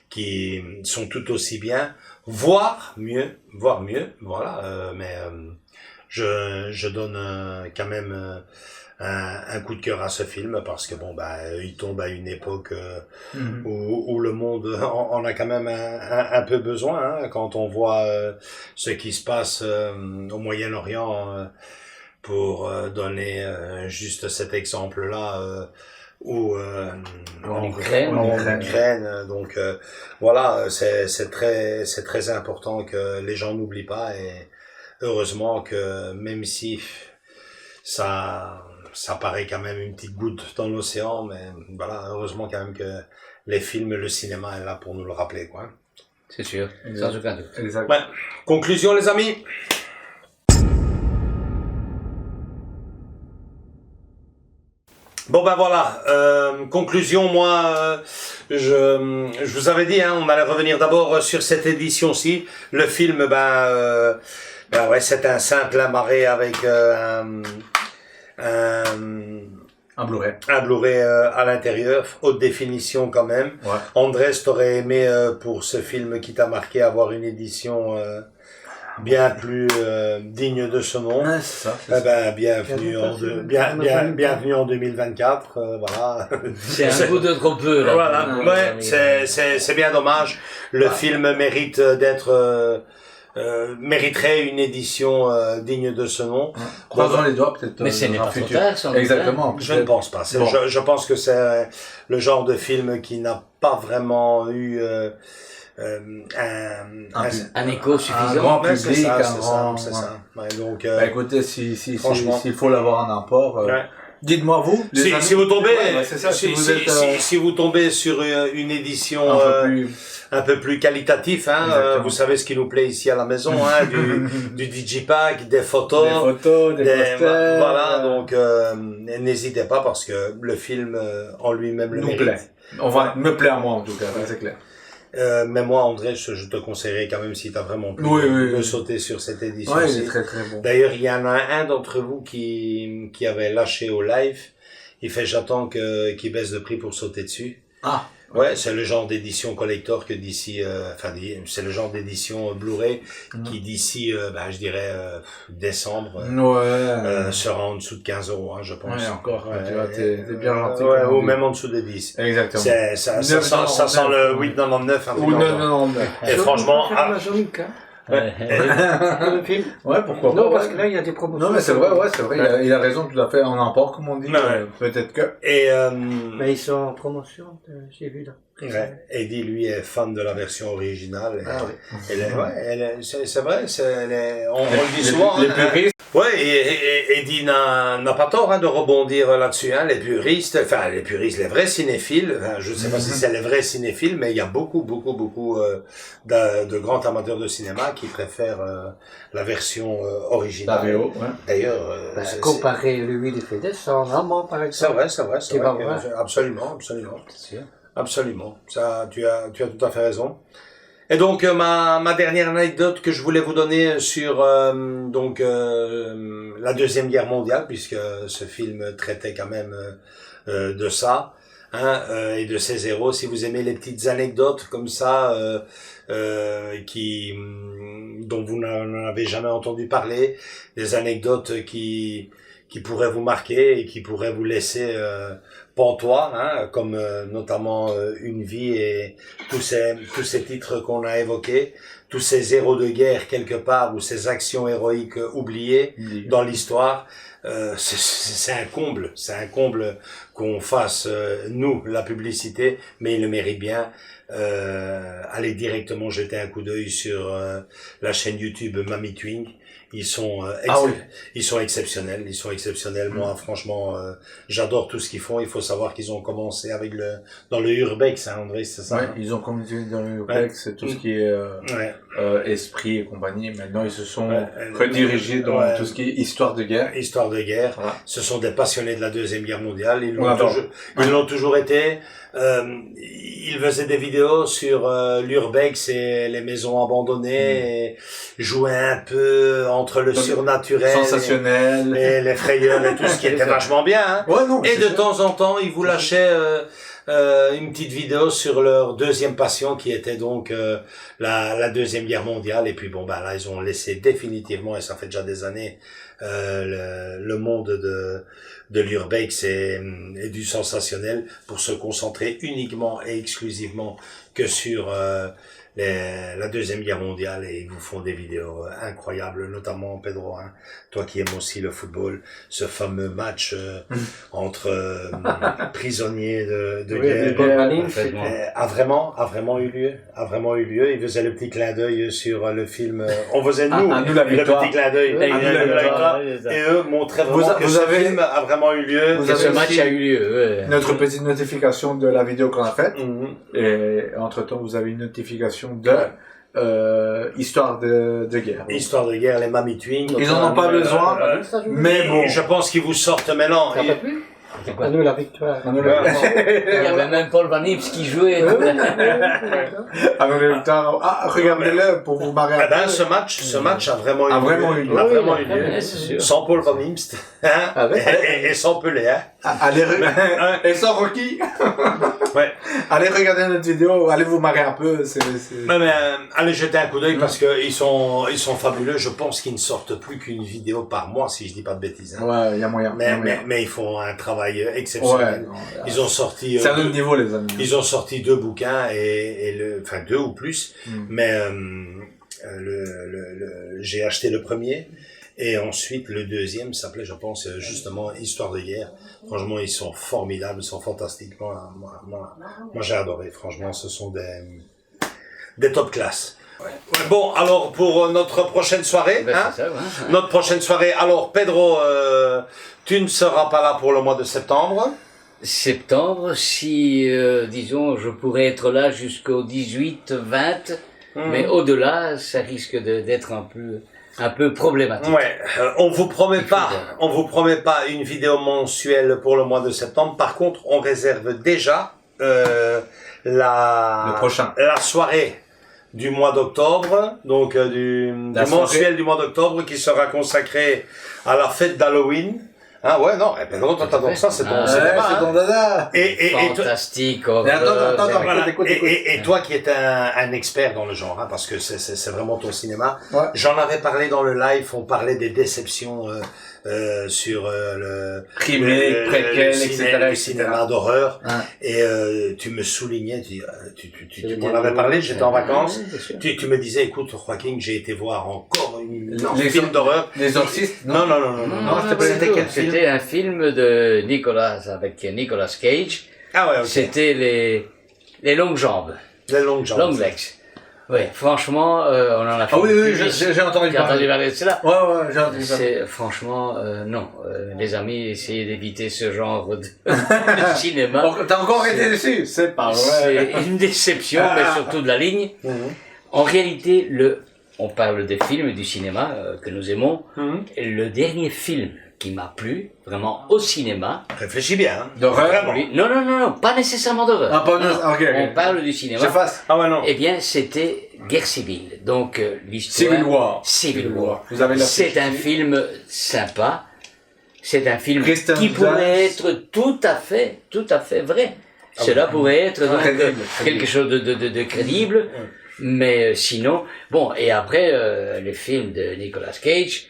qui sont tout aussi bien, voire mieux, voilà. Mais je donne quand même un coup de cœur à ce film parce que bon il tombe à une époque où le monde en a quand même un peu besoin, hein, quand on voit ce qui se passe au Moyen-Orient. Pour donner juste cet exemple-là, où en Ukraine. Donc voilà, c'est très important que les gens n'oublient pas, et heureusement que même si ça paraît quand même une petite goutte dans l'océan, mais voilà, heureusement quand même que les films, le cinéma est là pour nous le rappeler, quoi. C'est sûr, sans aucun doute. Exact. Ouais. Conclusion, les amis. Bon ben voilà, conclusion, moi je vous avais dit, hein, on allait revenir d'abord sur cette édition-ci. Le film, ouais, c'est un simple amarré avec un Blu-ray. Un Blu-ray à l'intérieur, haute définition quand même. Ouais. Andrés, t'aurais aimé pour ce film qui t'a marqué avoir une édition bien plus digne de ce nom. Ouais, c'est ça. Bienvenue en 2024, voilà. C'est un coup de trop peu, là. Voilà, ouais, c'est bien dommage. Le film mérite d'être mériterait une édition digne de ce nom. Croisons les doigts, peut-être. Mais ce n'est pas trop tard, sans doute. Exactement. Je ne pense pas. Bon. Je pense que c'est le genre de film qui n'a pas vraiment eu un écho suffisant. Un grand public, c'est ça. Ouais. Ouais, donc, écoutez, franchement, s'il faut l'avoir en import, ouais. Dites-moi vous. Si vous tombez, c'est ça, si vous tombez sur une édition un peu plus qualitatif, hein, vous savez ce qui nous plaît ici à la maison, hein, du digipack, des photos, des posters, voilà, donc n'hésitez pas parce que le film en lui-même le mérite. Plaît. Me plaît à moi en tout cas, c'est clair. Mais moi, André, je te conseillerais quand même, si t'as vraiment pu de sauter sur cette édition. Ouais, il est très très bon. D'ailleurs, il y en a un d'entre vous qui avait lâché au live. Il fait, j'attends qu'il baisse de prix pour sauter dessus. Ah. Ouais, c'est le genre d'édition collector que d'ici, c'est le genre d'édition Blu-ray qui d'ici, je dirais, décembre, sera en dessous de 15 €, hein, je pense. Ouais, encore. Tu vois, t'es bien gentil. Ouais, ou même en dessous de 10. Exactement. Ça sent le 8,99, ou 9,99. Et franchement, le film. Ouais, pourquoi pas. Non, parce que là, il y a des promotions. Non, mais c'est vrai, il a raison tout à fait, on emporte, comme on dit, peut-être que. Et, mais ils sont en promotion, j'ai vu là. Ouais. Eddie, lui, est fan de la version originale. Oui. C'est vrai, on le dit souvent. Les puristes. Ouais, et Eddie n'a pas tort, hein, de rebondir là-dessus, hein, les puristes, les vrais cinéphiles, je ne sais pas si c'est les vrais cinéphiles, mais il y a beaucoup de grands amateurs de cinéma qui préfèrent la version originale. La VO, ouais. D'ailleurs, comparer lui de Fedez en allemand, par exemple. C'est vrai. Absolument. C'est sûr. Absolument. Ça, tu as tout à fait raison. Et donc ma dernière anecdote que je voulais vous donner sur la Deuxième Guerre mondiale, puisque ce film traitait quand même de ça, hein, et de ces héros. Si vous aimez les petites anecdotes comme ça, dont vous n'en avez jamais entendu parler, des anecdotes qui pourraient vous marquer et qui pourraient vous laisser pantois, hein, comme notamment Une vie et tous ces titres qu'on a évoqués, tous ces héros de guerre quelque part ou ces actions héroïques oubliées dans l'histoire. C'est un comble qu'on fasse nous la publicité, mais il le mérite bien. Allez directement jeter un coup d'œil sur la chaîne YouTube Mamie Twing. Ils sont exceptionnels, Moi, franchement, j'adore tout ce qu'ils font. Il faut savoir qu'ils ont commencé avec dans le urbex, hein, André, c'est ça? Ouais, ils ont commencé dans le urbex, c'est tout ce qui est esprit et compagnie. Maintenant, ils se sont redirigés dans tout ce qui est histoire de guerre. Histoire de guerre. Voilà. Ce sont des passionnés de la Deuxième Guerre mondiale. Ils l'ont toujours été. Il faisait des vidéos sur l'urbex et les maisons abandonnées, et jouait un peu entre le surnaturel, sensationnel, et les frayeurs et tout, ce qui était vachement bien. Hein. Ouais, non, et de temps en temps, ils vous lâchaient une petite vidéo sur leur deuxième passion, qui était donc la Deuxième Guerre mondiale. Et puis bon, bah là, ils ont laissé définitivement, et ça fait déjà des années, le monde de l'urbex et du sensationnel, pour se concentrer uniquement et exclusivement que sur la Deuxième Guerre mondiale, et ils vous font des vidéos incroyables, notamment Pedro, hein, toi qui aimes aussi le football, ce fameux match entre prisonniers de guerre a vraiment eu lieu. Il faisait le petit clin d'œil sur le film. On faisait le petit clin d'œil. Et eux montraient vraiment que ce film a vraiment eu lieu. Ce match a eu lieu. Notre petite notification de la vidéo qu'on a faite. Et entre-temps, vous avez une notification de histoire de guerre. Histoire de guerre, les Mamie Twing. Ils en ont pas besoin, mais bon. Je pense qu'ils vous sortent maintenant. À nous la victoire. Il y avait même Paul Van Imps qui jouait. Ah, regardez-le pour vous marrer. Ce match a vraiment eu lieu. Sans Paul Van Imps. Hein, et sans Pelé. Hein. Et sans Rocky. Ouais. Allez regarder notre vidéo, allez vous marrer un peu. Mais allez jeter un coup d'œil parce que ils sont fabuleux. Je pense qu'ils ne sortent plus qu'une vidéo par mois, si je dis pas de bêtises. Hein. Ouais, il y a moyen. Mais ils font un travail exceptionnel. Ouais, ils ont sorti. C'est un autre niveau, les amis. Ils ont sorti 2 bouquins enfin 2 ou plus. Mais j'ai acheté le premier. Et ensuite, le deuxième s'appelait, je pense, justement, Histoire de guerre. Franchement, ils sont formidables, ils sont fantastiques. Moi, j'ai adoré. Franchement, ce sont des top classes. Ouais. Bon, alors, pour notre prochaine soirée, notre prochaine soirée. Alors, Pedro, tu ne seras pas là pour le mois de septembre. Septembre, si, disons, je pourrais être là jusqu'au 18, 20, mais au-delà, ça risque d'être un peu problématique. Ouais, on vous promet pas une vidéo mensuelle pour le mois de septembre. Par contre, on réserve déjà la soirée du mois d'octobre, donc du mensuel du mois d'octobre, qui sera consacrée à la fête d'Halloween. Ah ouais, non, Pedro, toi t'adores ça, c'est ton cinéma. C'est ton dada. Fantastique. Et toi qui es un expert dans le genre, hein, parce que c'est vraiment ton cinéma. Ouais. J'en avais parlé dans le live, on parlait des déceptions sur le remake, préquel, etc. Le cinéma d'horreur. Et tu me soulignais, tu m'en avais parlé, j'étais en vacances. Tu me disais, écoute, Joaquin, j'ai été voir encore un film d'horreur. Les Exorcistes? Non, c'était quel film? C'était un film de avec Nicolas Cage. Ah ouais, ok. C'était les longues jambes. Les longues jambes. Long legs. Oui, franchement, on en a fait. Ah oui, j'ai entendu parler. de cela. Ouais, j'ai entendu parler. Franchement, non. Les amis, essayez d'éviter ce genre de cinéma. T'as encore été déçu? C'est pas vrai. C'est une déception, mais surtout de la ligne. En réalité, on parle des films du cinéma que nous aimons. Le dernier film qui m'a plu, vraiment au cinéma. Réfléchis bien. Hein. D'horreur? Non, pas nécessairement d'horreur. Ah, pas d'horreur. Okay. On parle du cinéma. Ah ouais, non. Eh bien, c'était Guerre civile. Donc, l'histoire. Civil War. C'est un film sympa. C'est un film qui pourrait être tout à fait vrai. Cela pourrait être donc, quelque chose de crédible. Mais sinon, bon, et après, les films de Nicolas Cage,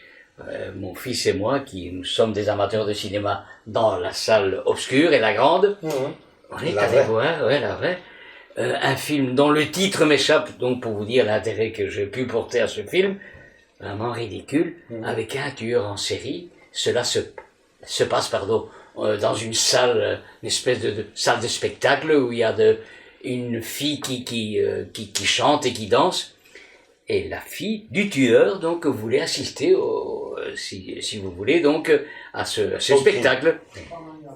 mon fils et moi, qui nous sommes des amateurs de cinéma dans la salle obscure et la grande, on est allé voir, la vraie, un film dont le titre m'échappe, donc pour vous dire l'intérêt que j'ai pu porter à ce film, vraiment ridicule, avec un tueur en série. Cela se passe, dans une salle, une espèce de salle de spectacle où il y a une fille qui chante et qui danse. Et la fille du tueur, donc, voulait assister si vous voulez, donc, à ce spectacle.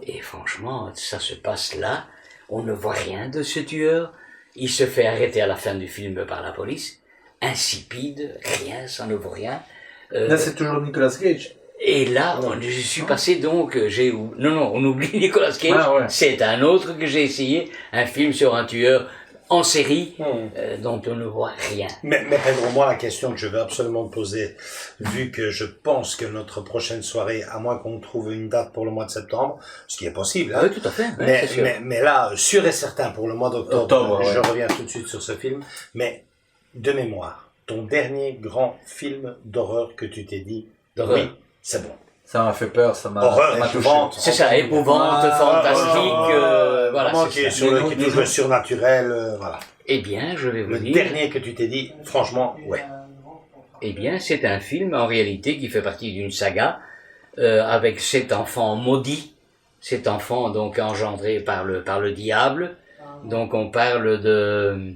Et franchement, ça se passe là. On ne voit rien de ce tueur. Il se fait arrêter à la fin du film par la police. Insipide, rien, ça ne vaut rien. Là, c'est toujours Nicolas Cage. Et là, je suis passé donc, on oublie Nicolas Cage. C'est un autre que j'ai essayé, un film sur un tueur en série, dont on ne voit rien. Mais Pedro, moi, la question que je veux absolument te poser, vu que je pense que notre prochaine soirée, à moins qu'on trouve une date pour le mois de septembre, ce qui est possible, hein, oui, tout à fait. mais là, sûr et certain, pour le mois d'octobre, je reviens tout de suite sur ce film, mais de mémoire, ton dernier grand film d'horreur que tu t'es dit, oui, c'est bon. Ça m'a fait peur, ça m'a touché. C'est ça, épouvante, fantastique, voilà, c'est ça. Qui touche le surnaturel, voilà. Eh bien, je vais vous dire... Le dernier que tu t'es dit, franchement, ouais. Eh bien, c'est un film, en réalité, qui fait partie d'une saga, avec cet enfant maudit, cet enfant, donc, engendré par le diable. Donc, on parle de...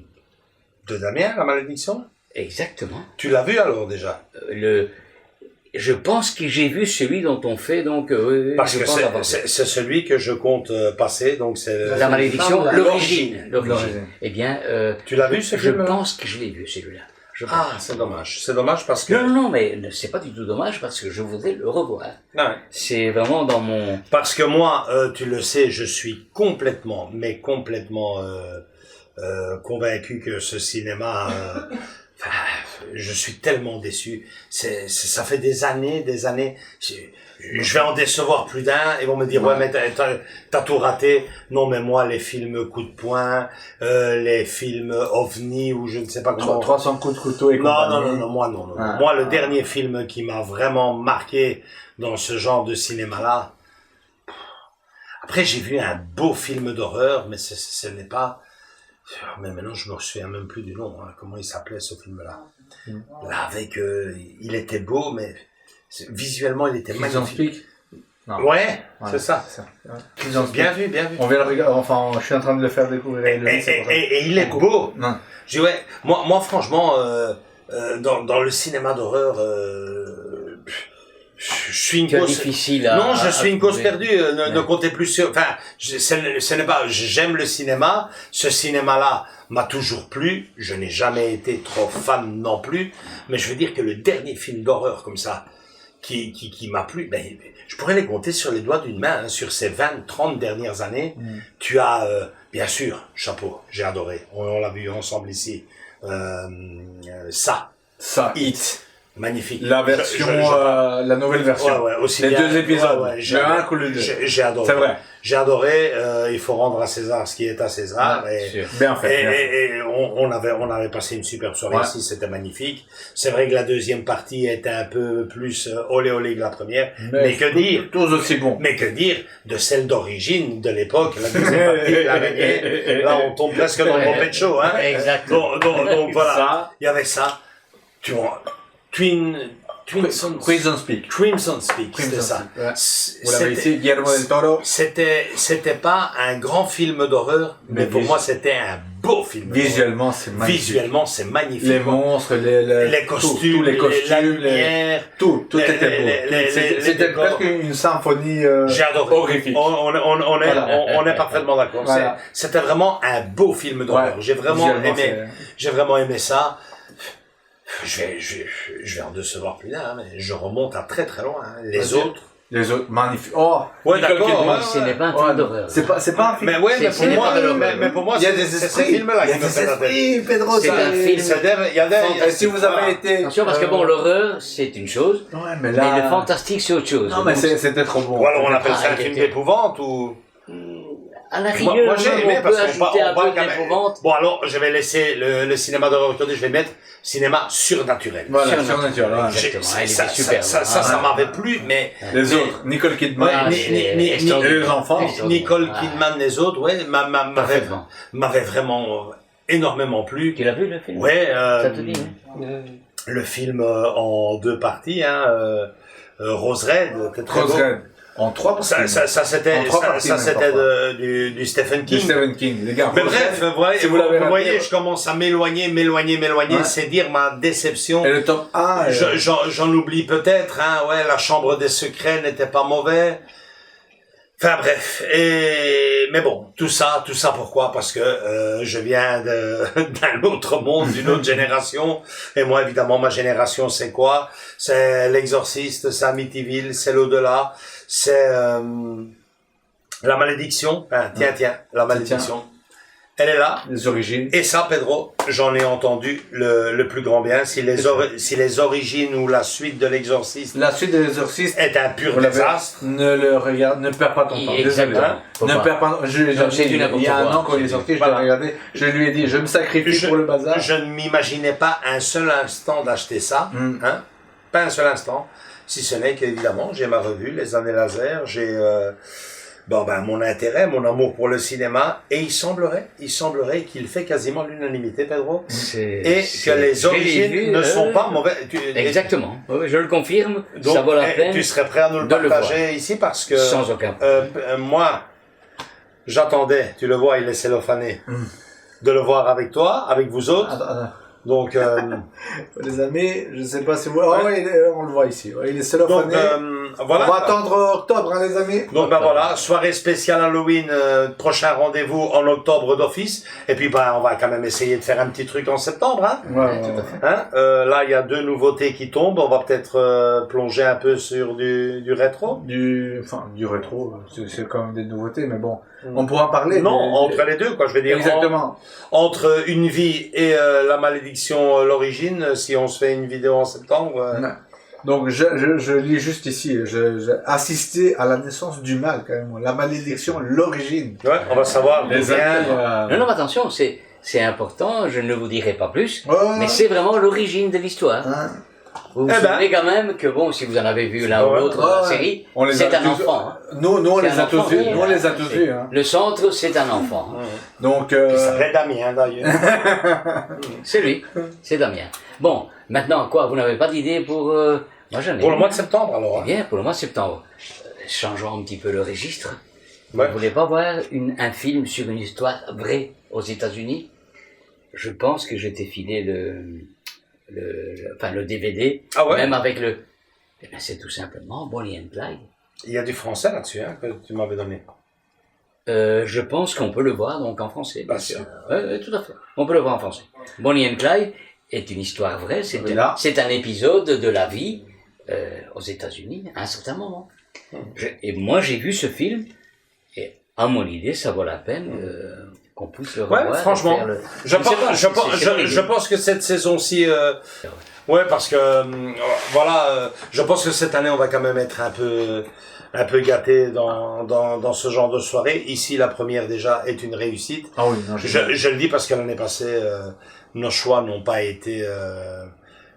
De Damien, la malédiction? Exactement. Tu l'as vu alors, déjà? Je pense que j'ai vu celui dont on fait, donc... Parce que c'est celui que je compte passer, donc c'est... La malédiction, l'origine. Eh bien... tu l'as vu, ce film? Je pense que je l'ai vu, celui-là. C'est dommage. C'est dommage parce que... Non, mais c'est pas du tout dommage parce que je voudrais le revoir. Ouais. C'est vraiment dans mon... Parce que moi, tu le sais, je suis complètement convaincu que ce cinéma... je suis tellement déçu. Ça fait des années. Je vais en décevoir plus d'un. Ils vont me dire, ouais, mais t'as tout raté. Non, mais moi, les films coup de poing, les films ovni ou je ne sais pas comment. 300 coups de couteau et compagnie. Non, moi, non. Moi, le dernier film qui m'a vraiment marqué dans ce genre de cinéma-là. Après, j'ai vu un beau film d'horreur, mais ce n'est pas... Mais maintenant, je me souviens même plus du nom. Hein. Comment il s'appelait, ce film-là? Là, avec... il était beau, mais visuellement, il était magnifique. Ouais, c'est ça. Ouais. Bien vu. On vient le regarder. Enfin, je suis en train de le faire découvrir. Et il est beau. Je dis, ouais, moi franchement, dans le cinéma d'horreur... je suis une cause difficile à... Non, je suis une cause perdue. Ne comptez plus sur... Enfin, ce n'est pas... J'aime le cinéma. Ce cinéma-là m'a toujours plu. Je n'ai jamais été trop fan non plus. Mais je veux dire que le dernier film d'horreur comme ça, qui m'a plu, ben, je pourrais les compter sur les doigts d'une main, hein, sur ces 20-30 dernières années. Tu as, bien sûr, Chapeau, j'ai adoré. On l'a vu ensemble ici. Ça, It. Magnifique. La version, la nouvelle version. Aussi les bien, 2 épisodes. Le 1 ou le 2. J'ai adoré. C'est vrai. J'ai adoré. Il faut rendre à César ce qui est à César. Bien fait. Et on avait passé une superbe soirée ici. C'était magnifique. C'est vrai que la deuxième partie était un peu plus olé olé que la première. Mais que dire? Tous aussi bons. Mais que dire de celle d'origine de l'époque, la deuxième partie, l'araignée. Là, on tombe presque dans le bon show, hein. Exactement. Donc voilà. Il y avait ça. Tu vois. Crimson Peak. C'était ça. Vous l'avez ici, Guillermo del Toro. C'était pas un grand film d'horreur, mais pour moi c'était un beau film. Visuellement, c'est magnifique. Visuellement, c'est magnifique. Les monstres, les costumes, tous les costumes, la lumière, tout était beau. C'était presque une symphonie j'ai adoré. horrifique. On est parfaitement d'accord. Voilà. C'était vraiment un beau film d'horreur. J'ai vraiment aimé ça. Je vais en décevoir plus d'un, mais je remonte à très très loin. Hein. Les autres, magnifiques. Oh, ouais, d'accord. Ce n'est pas un film d'horreur. C'est pas un film. Mais pour moi, il y a des esprits. films-là qui me fait la tête. Pedro, c'est un film. Si vous avez été. Attention, parce que bon, l'horreur, c'est une chose. Mais mais le fantastique, c'est autre chose. Non, mais c'était trop bon. Ou alors on appelle ça un film d'épouvante ou. À la Moi, rigueur, j'ai on aimé peut parce qu'on ajouter un parle peu quand même. d'épouvante. Bon, alors, je vais laisser le cinéma d'horreur aujourd'hui, je vais mettre cinéma surnaturel. Voilà, surnaturel. Ouais. Exactement, Ça, elle ça, était super. ça m'avait plu, mais Les autres, Nicole Kidman, Ah, et les enfants. Nicole Kidman, les autres, ouais, Parfaitement. m'avait vraiment énormément plu. Tu l'as vu, le film? Ouais, Ça te dit, hein? le film en 2 parties, hein, Rose Red, c'était très Rose beau. Red. En 3 parties. Ça c'était En 3 parties, même, parfois. du Stephen Du King. Stephen King, les gars. Mais Rose bref, Red, voyez, si vous l'avez vous voyez, raté, je commence à m'éloigner, Ouais. c'est dire ma déception. Et le top 1, J'en oublie peut-être, hein, ouais, La Chambre des Secrets n'était pas mauvais. Enfin bref, mais bon, tout ça pourquoi? Parce que je viens d'un autre monde, d'une autre génération, et moi évidemment ma génération c'est quoi? C'est l'Exorciste, c'est Amityville, c'est l'au-delà, c'est La Malédiction. Hein, tiens, La Malédiction. Elle est là. les origines. Et ça, Pedro, j'en ai entendu le plus grand bien. Si les origines ou la suite de l'Exorciste La suite de l'Exorciste est un pur vous l'avez- désastre, ne le regarde, ne perds pas ton temps. Désolé. Exactement. Hein. Faut Ne pas. perds pas. Non, c'est du Il n'importe y a un quoi. an quand il est sorti, je Voilà. l'ai regardé. Je lui ai dit, je me sacrifie pour le bazar. je ne m'imaginais pas un seul instant d'acheter ça, hein, pas un seul instant, si ce n'est qu'évidemment, j'ai ma revue, Les Années Laser, j'ai mon intérêt, mon amour pour le cinéma, et il semblerait qu'il fait quasiment l'unanimité, Pedro, et que les origines ne sont pas mauvaises. Exactement. Oui, je le confirme. Donc, ça vaut la peine. tu serais prêt à nous le de le partager ici parce que Sans aucun problème. moi, j'attendais, tu le vois, il est cellophané, de le voir avec toi, avec vous autres. Donc, Les amis, je sais pas si vous. Oh, on le voit ici. Ouais, il est cellophané. voilà. On va attendre octobre, hein, les amis. Donc voilà, soirée spéciale Halloween, prochain rendez-vous en octobre d'office. Et puis on va quand même essayer de faire un petit truc en septembre. Hein, Ouais. hein là, il y a 2 nouveautés qui tombent. On va peut-être plonger un peu sur du rétro. Du rétro, c'est quand même des nouveautés, mais bon, on pourra en parler. Non, entre les deux, quoi. Je veux dire, Exactement. entre Une vie et La Malédiction, l'origine, si on se fait une vidéo en septembre. Donc je lis juste ici, j'ai assisté à la naissance du mal quand même, La Malédiction, l'origine. Ouais, on va savoir d'où Les vient. Non, attention, c'est important, je ne vous dirai pas plus, Ouais. mais c'est vraiment l'origine de l'histoire. Hein. Vous vous souvenez quand même que bon, si vous en avez vu l'un ou l'autre de la série, On les c'est a un tous- enfant. Hein. Nous on C'est les un a tous enfant, vus. oui, Nous on les a tous vus. Hein. Le centre, c'est un enfant. Donc Il s'appelait Damien d'ailleurs. C'est lui, c'est Damien. Bon, maintenant quoi, vous n'avez pas d'idée pour... moi j'en ai. Pour le mois de septembre alors. Eh bien, pour le mois de septembre. Changeons un petit peu le registre. Ouais. Vous voulez pas voir un film sur une histoire vraie aux États-Unis? Je pense que je t'ai filé le DVD, Ah ouais? même avec le... Eh bien, c'est tout simplement Bonnie and Clyde. Il y a du français là-dessus, hein, que tu m'avais donné. Je pense qu'on peut le voir donc en français. Bien sûr. Oui, tout à fait. On peut le voir en français. Bonnie and Clyde est une histoire vraie. C'est Voilà. un épisode de la vie aux États-Unis à un certain moment. Et moi, j'ai vu ce film et à mon idée, ça vaut la peine qu'on puisse le revoir. Ouais, franchement. et faire le- Je ne sais pas, je pense que cette saison-ci, ouais, parce que je pense que cette année on va quand même être un peu gâté dans ce genre de soirée. Ici, la première déjà est une réussite. ah oui, non, Je le dis parce que l'année passée, nos choix n'ont pas été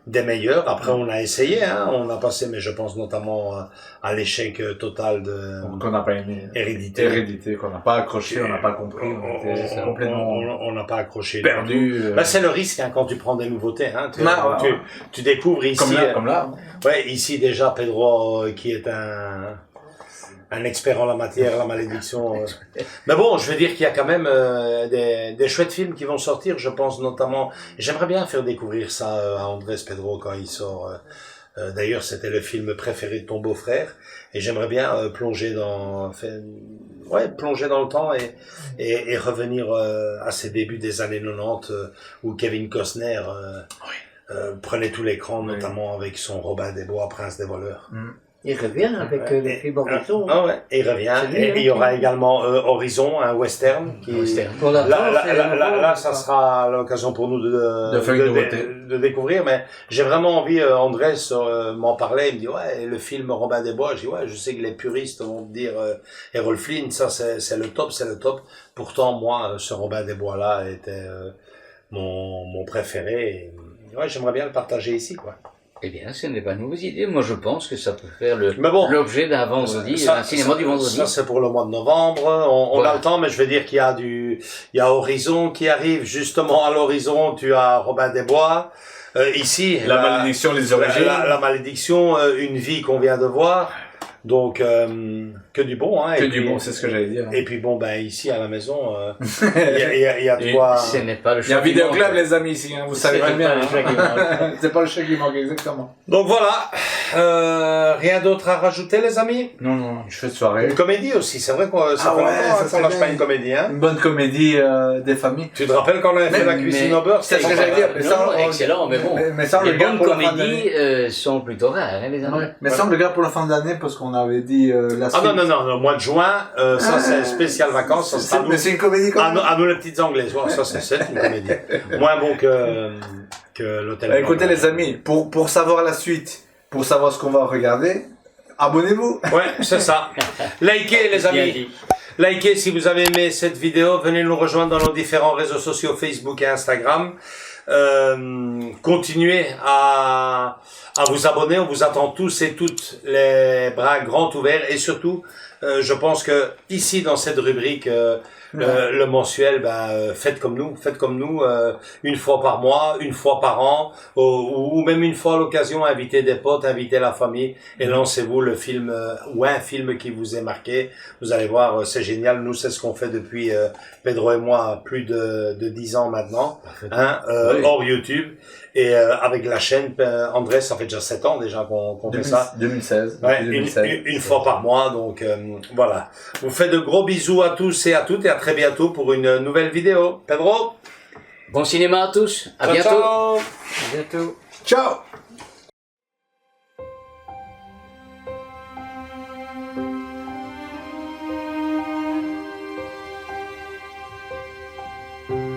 des meilleurs. Après, on a essayé, hein, on a passé, mais je pense notamment à l'échec total de qu'on n'a pas aimé. Hérédité. Hérédité, qu'on n'a pas accroché, on n'a pas compris, on était complètement On n'a pas accroché. perdu. Bah, c'est le risque hein, quand tu prends des nouveautés. Hein, Ah, ouais, ouais. tu découvres ici. Comme là. Ouais, ici déjà Pedro qui est un expert en la matière, la malédiction. Mais bon, je veux dire qu'il y a quand même des chouettes films qui vont sortir. Je pense notamment. J'aimerais bien faire découvrir ça à Andrés Pedro quand il sort. D'ailleurs, c'était le film préféré de ton beau-frère, et j'aimerais bien plonger dans le temps et revenir à ses débuts des années 90 où Kevin Costner prenait tout l'écran, notamment avec son Robin des Bois, Prince des voleurs. Il revient avec le film Horizon. Ah ouais, et il revient. Et il y aura également Horizon, un western. Pour la Là, ça sera l'occasion pour nous de découvrir. Mais j'ai vraiment envie, Andrés m'en parlait, il me dit, ouais, le film Robin des Bois. Je dis, ouais, je sais que les puristes vont me dire, Errol Flynn, ça c'est le top, c'est le top. Pourtant, moi, ce Robin des Bois-là était mon préféré. Et, ouais, j'aimerais bien le partager ici, quoi. Eh bien, ce n'est pas une mauvaise idée. Moi, je pense que ça peut faire l'objet d'un vendredi, d'un cinéma du vendredi. Ça, c'est pour le mois de novembre. On a le temps, mais je veux dire qu'il y a Horizon qui arrive. Justement, à l'Horizon, tu as Robin des Bois. Ici. La malédiction, les origines. La malédiction, une vie qu'on vient de voir. Donc, que du bon, hein. Que du bon, c'est ce que j'allais dire. Et puis bon, ben, ici, à la maison, il y a toi. Ce n'est pas le choix. Il y a un vidéoclub, les amis, ici, hein, vous savez très bien. C'est pas le chèque qui manque, exactement. Donc voilà. Rien d'autre à rajouter, les amis? Non, je fais de soirée. Une comédie aussi, c'est vrai qu'on ça fait longtemps qu'on lâche pas une comédie, hein. Une bonne comédie des familles. Tu te rappelles quand on avait fait la cuisine au beurre? C'est ce que j'allais dire. Excellent, mais bon. Les bonnes comédies sont plutôt rares, hein, les amis. Mais ça, on le garde pour la fin d'année parce qu'on avait dit la suite. Ah non, mois de juin, ça c'est spécial vacances, ça sera mais c'est une comédie quand même. À nous les petites anglaises, ouais, ça c'est une comédie. Moins bon que l'hôtel. Écoutez les amis, pour savoir la suite, pour savoir ce qu'on va regarder, abonnez-vous. Ouais, c'est ça. Likez les amis. Likez si vous avez aimé cette vidéo, venez nous rejoindre dans nos différents réseaux sociaux Facebook et Instagram. Continuez à vous abonner, on vous attend tous et toutes les bras grands ouverts et surtout je pense que ici dans cette rubrique le mensuel, faites comme nous une fois par mois, une fois par an ou même une fois à l'occasion, invitez des potes, invitez la famille et lancez-vous le film ou un film qui vous est marqué. Vous allez voir, c'est génial. Nous, c'est ce qu'on fait depuis Pedro et moi plus de 10 ans maintenant, hein, hors YouTube. Et avec la chaîne, Andrés, ça fait déjà 7 ans déjà qu'on fait ça. 2016. Ouais, 2016. Une fois par mois, donc voilà. Vous faites de gros bisous à tous et à toutes et à très bientôt pour une nouvelle vidéo. Pedro, bon cinéma à tous, à bientôt. Ciao. À bientôt. Ciao. Ciao.